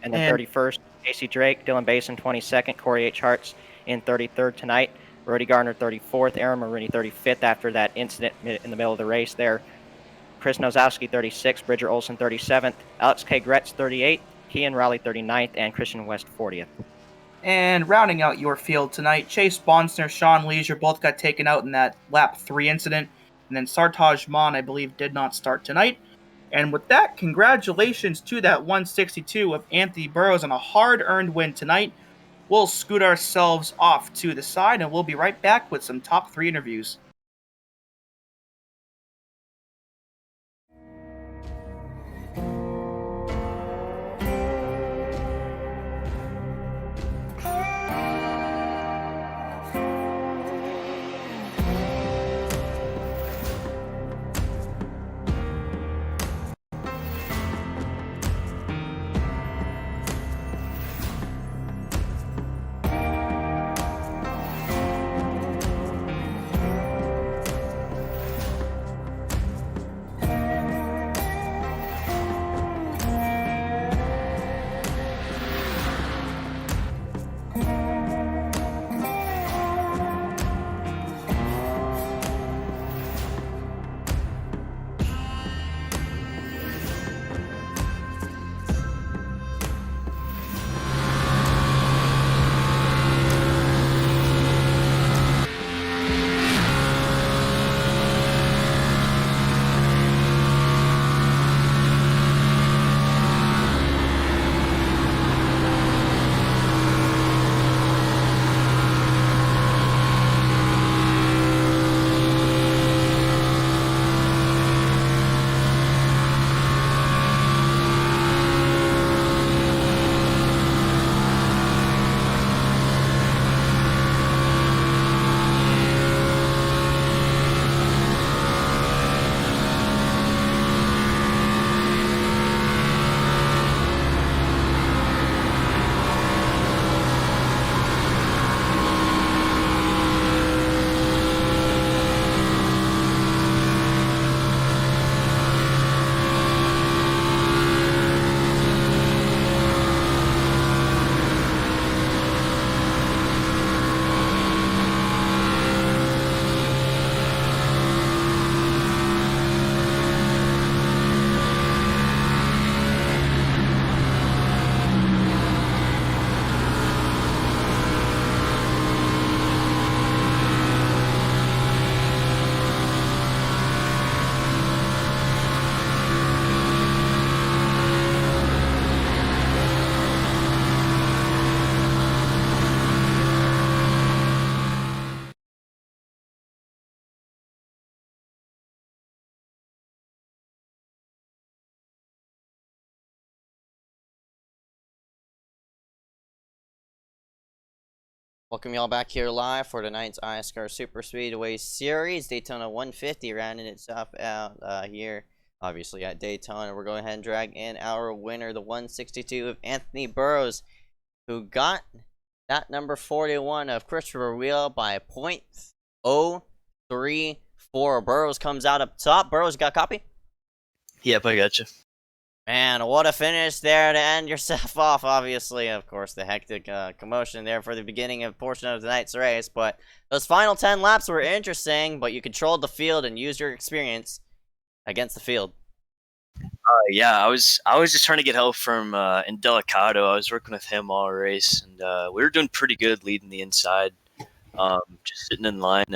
And then 31st, Casey Drake, Dylan Basin 22nd, Corey H. Hartz in 33rd tonight, Brody Garner 34th, Aaron Marini 35th after that incident in the middle of the race there. Chris Nozowski 36th, Bridger Olson 37th, Alex K. Gretz 38th, Kean Raleigh 39th, and Christian West 40th. And rounding out your field tonight, Chase Bonsner, Sean Leisure both got taken out in that lap 3 incident. And then Sartaj Mon, I believe, did not start tonight. And with that, congratulations to that 162 of Anthony Burrows on a hard-earned win tonight. We'll scoot ourselves off to the side, and we'll be right back with some top 3 interviews. Welcome y'all back here live for tonight's ISCAR Super Speedway Series. Daytona 150 rounding itself out here, obviously at Daytona. We're going ahead and drag in our winner, the 162 of Anthony Burrows, who got that number 41 of Christopher Wheel by .034. Burrows comes out up top. Burrows, got a copy? Yep, I got you. Man, what a finish there to end yourself off. Obviously, of course, the hectic commotion there for the beginning of portion of tonight's race. But those final 10 laps were interesting, but you controlled the field and used your experience against the field. Yeah, I was just trying to get help from Indelicato. I was working with him all race, and we were doing pretty good leading the inside, just sitting in line.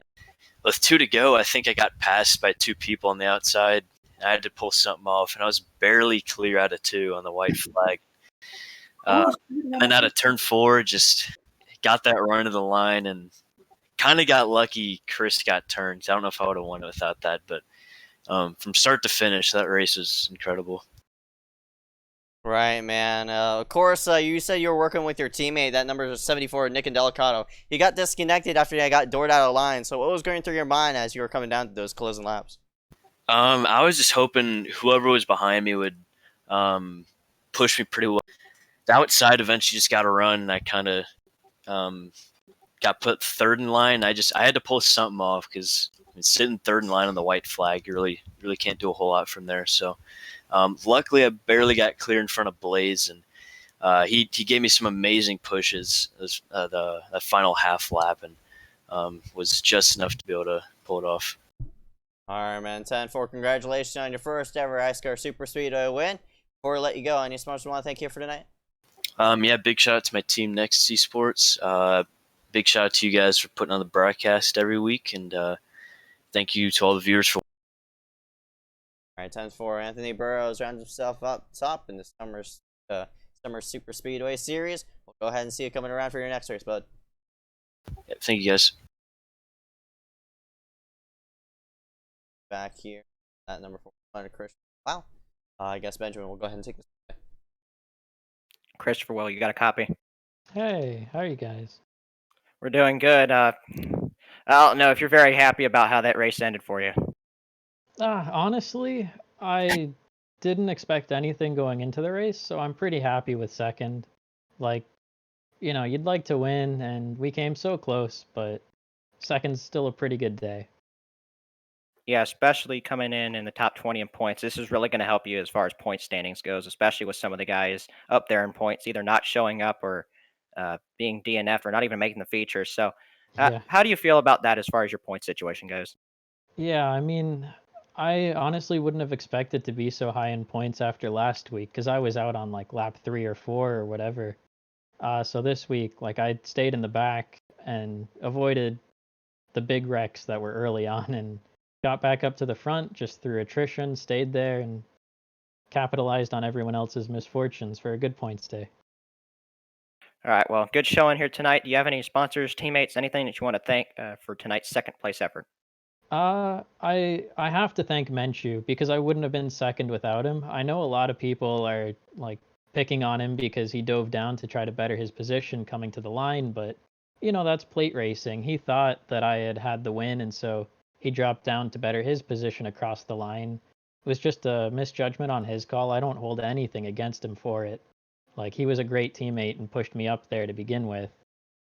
With 2 to go, I think I got passed by 2 people on the outside. I had to pull something off, and I was barely clear out of 2 on the white flag. And then out of turn 4, just got that run to the line and kind of got lucky Chris got turned. I don't know if I would have won it without that, but from start to finish, that race was incredible. Right, man. Of course, you said you were working with your teammate. That number is 74, Nick and Delicato. He got disconnected after he got doored out of line. So what was going through your mind as you were coming down to those closing laps? I was just hoping whoever was behind me would push me pretty well. The outside eventually just got to run, and I kind of got put third in line. I had to pull something off because sitting third in line on the white flag, you really can't do a whole lot from there. So luckily, I barely got clear in front of Blaze, and he gave me some amazing pushes the final half lap, and was just enough to be able to pull it off. All right, man. 10-4, congratulations on your first ever iScar Super Speedway win. Before we let you go, any sponsors want to thank you for tonight? Yeah, big shout out to my team, Next Esports. Big shout out to you guys for putting on the broadcast every week, and thank you to all the viewers for. All right, 10-4. Anthony Burrows rounds himself up top in the summer Super Speedway series. We'll go ahead and see you coming around for your next race, bud. Yeah, thank you guys. Back here at number 4, Christian. Wow. I guess Benjamin will go ahead and take this. Christopher Will, you got a copy? Hey, how are you guys? We're doing good. I don't know if you're very happy about how that race ended for you. Honestly, I didn't expect anything going into the race, so I'm pretty happy with second. Like, you'd like to win, and we came so close, but second's still a pretty good day. Yeah, especially coming in the top 20 in points. This is really going to help you as far as point standings goes, especially with some of the guys up there in points, either not showing up or being DNF or not even making the feature. So, Yeah. how do you feel about that as far as your point situation goes? Yeah, I mean, I honestly wouldn't have expected to be so high in points after last week, because I was out on like lap 3 or 4 or whatever. So this week, like, I stayed in the back and avoided the big wrecks that were early on and got back up to the front just through attrition, stayed there, and capitalized on everyone else's misfortunes for a good points day. All right, well, good showing here tonight. Do you have any sponsors, teammates, anything that you want to thank for tonight's second place effort? I have to thank Menchu because I wouldn't have been second without him. I know a lot of people are like picking on him because he dove down to try to better his position coming to the line, but that's plate racing. He thought that I had the win, and so he dropped down to better his position across the line. It was just a misjudgment on his call. I don't hold anything against him for it. Like, he was a great teammate and pushed me up there to begin with.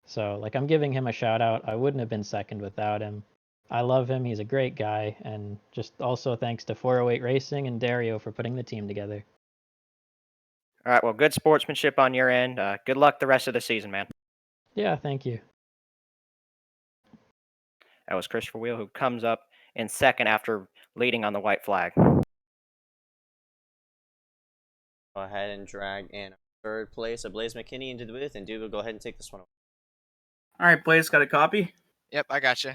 So, like, I'm giving him a shout out. I wouldn't have been second without him. I love him. He's a great guy. And just also thanks to 408 Racing and Dario for putting the team together. All right, well, good sportsmanship on your end. Good luck the rest of the season, man. Yeah, thank you. That was Christopher Wheel, who comes up in second after leading on the white flag. Go ahead and drag in third place of Blaze McKinney into the booth, and Dude will go ahead and take this one over. All right, Blaze, got a copy? Yep, I got you.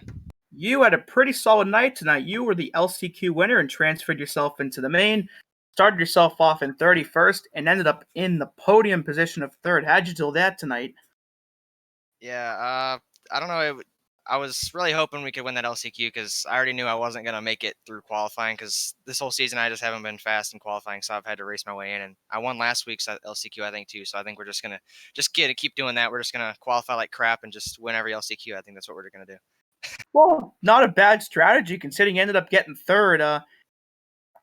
You had a pretty solid night tonight. You were the LCQ winner and transferred yourself into the main. Started yourself off in 31st and ended up in the podium position of third. How'd you do that tonight? Yeah, I don't know. I was really hoping we could win that LCQ because I already knew I wasn't going to make it through qualifying because this whole season I just haven't been fast in qualifying, so I've had to race my way in. And I won last week's LCQ, I think, too. So I think we're just going to keep doing that. We're just going to qualify like crap and just win every LCQ. I think that's what we're going to do. Well, not a bad strategy considering you ended up getting third.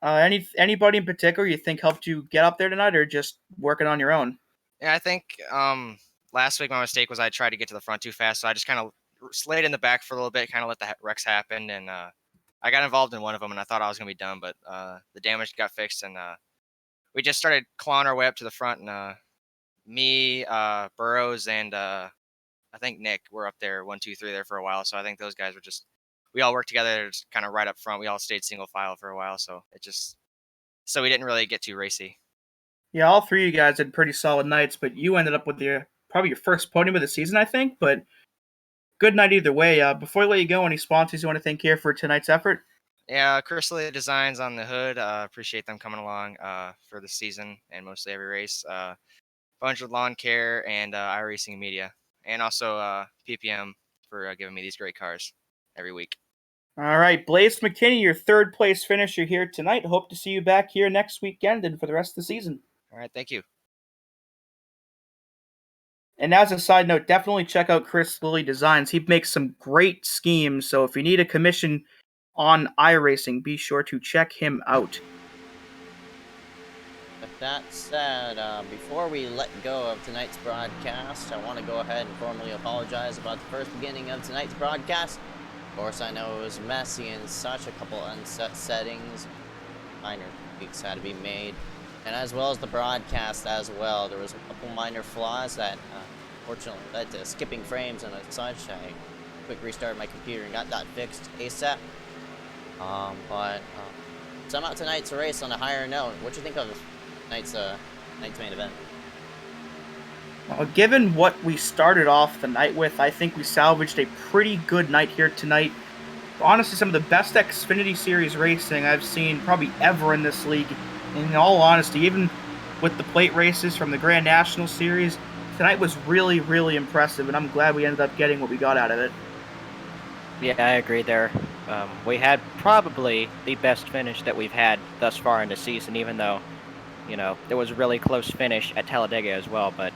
Anybody in particular you think helped you get up there tonight, or just working on your own? Yeah, I think last week my mistake was I tried to get to the front too fast, so I just kind of slayed in the back for a little bit, kind of let the wrecks happen, and I got involved in one of them, and I thought I was going to be done, but the damage got fixed, and we just started clawing our way up to the front, and me, Burrows, and I think Nick were up there 1, 2, 3 there for a while. So I think those guys were we all worked together just kind of right up front. We all stayed single file for a while. So so we didn't really get too racy. Yeah, all three of you guys had pretty solid nights, but you ended up with probably your first podium of the season, I think. But good night either way. Before I let you go, any sponsors you want to thank here for tonight's effort? Yeah, Chrysalia Designs on the hood. Appreciate them coming along for the season and mostly every race. Bunch of Lawn Care and iRacing Media. And also PPM for giving me these great cars every week. All right, Blaze McKinney, your third place finisher here tonight. Hope to see you back here next weekend and for the rest of the season. All right, thank you. And as a side note, definitely check out Chris Lilly Designs. He makes some great schemes, so if you need a commission on iRacing, be sure to check him out. With that said, before we let go of tonight's broadcast, I want to go ahead and formally apologize about the first beginning of tonight's broadcast. Of course, I know it was messy and such, a couple unset settings, minor tweaks had to be made, and as well as the broadcast as well. There was a couple minor flaws that unfortunately led to skipping frames and such. I quick restarted my computer and got that fixed ASAP. But somehow tonight's race on a higher note. What do you think of tonight's main event? Well, given what we started off the night with, I think we salvaged a pretty good night here tonight. Honestly, some of the best Xfinity Series racing I've seen probably ever in this league. In all honesty, even with the plate races from the Grand National Series, tonight was really, really impressive, and I'm glad we ended up getting what we got out of it. Yeah, I agree there. We had probably the best finish that we've had thus far in the season, even though, you know, there was a really close finish at Talladega as well, but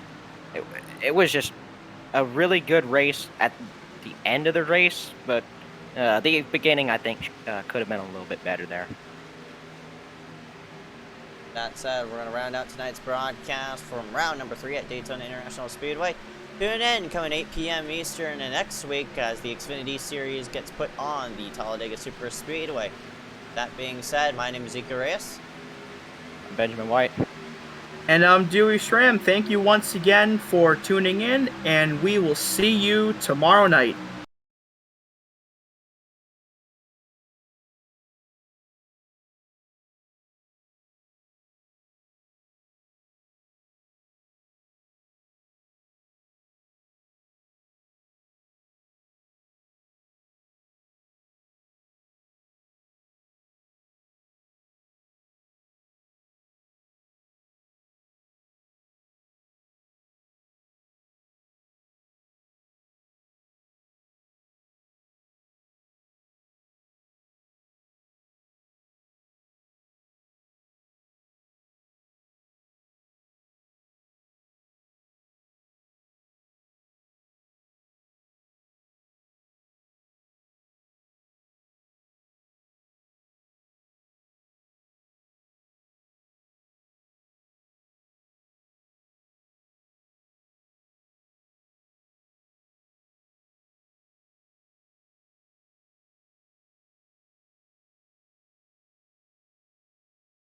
it was just a really good race at the end of the race, but the beginning, I think, could have been a little bit better there. That said, we're going to round out tonight's broadcast from round number 3 at Daytona International Speedway. Tune in, coming 8 p.m. Eastern and next week as the Xfinity Series gets put on the Talladega Super Speedway. That being said, my name is Ika Reyes. I'm Benjamin White. And I'm Dewey Schramm. Thank you once again for tuning in, and we will see you tomorrow night.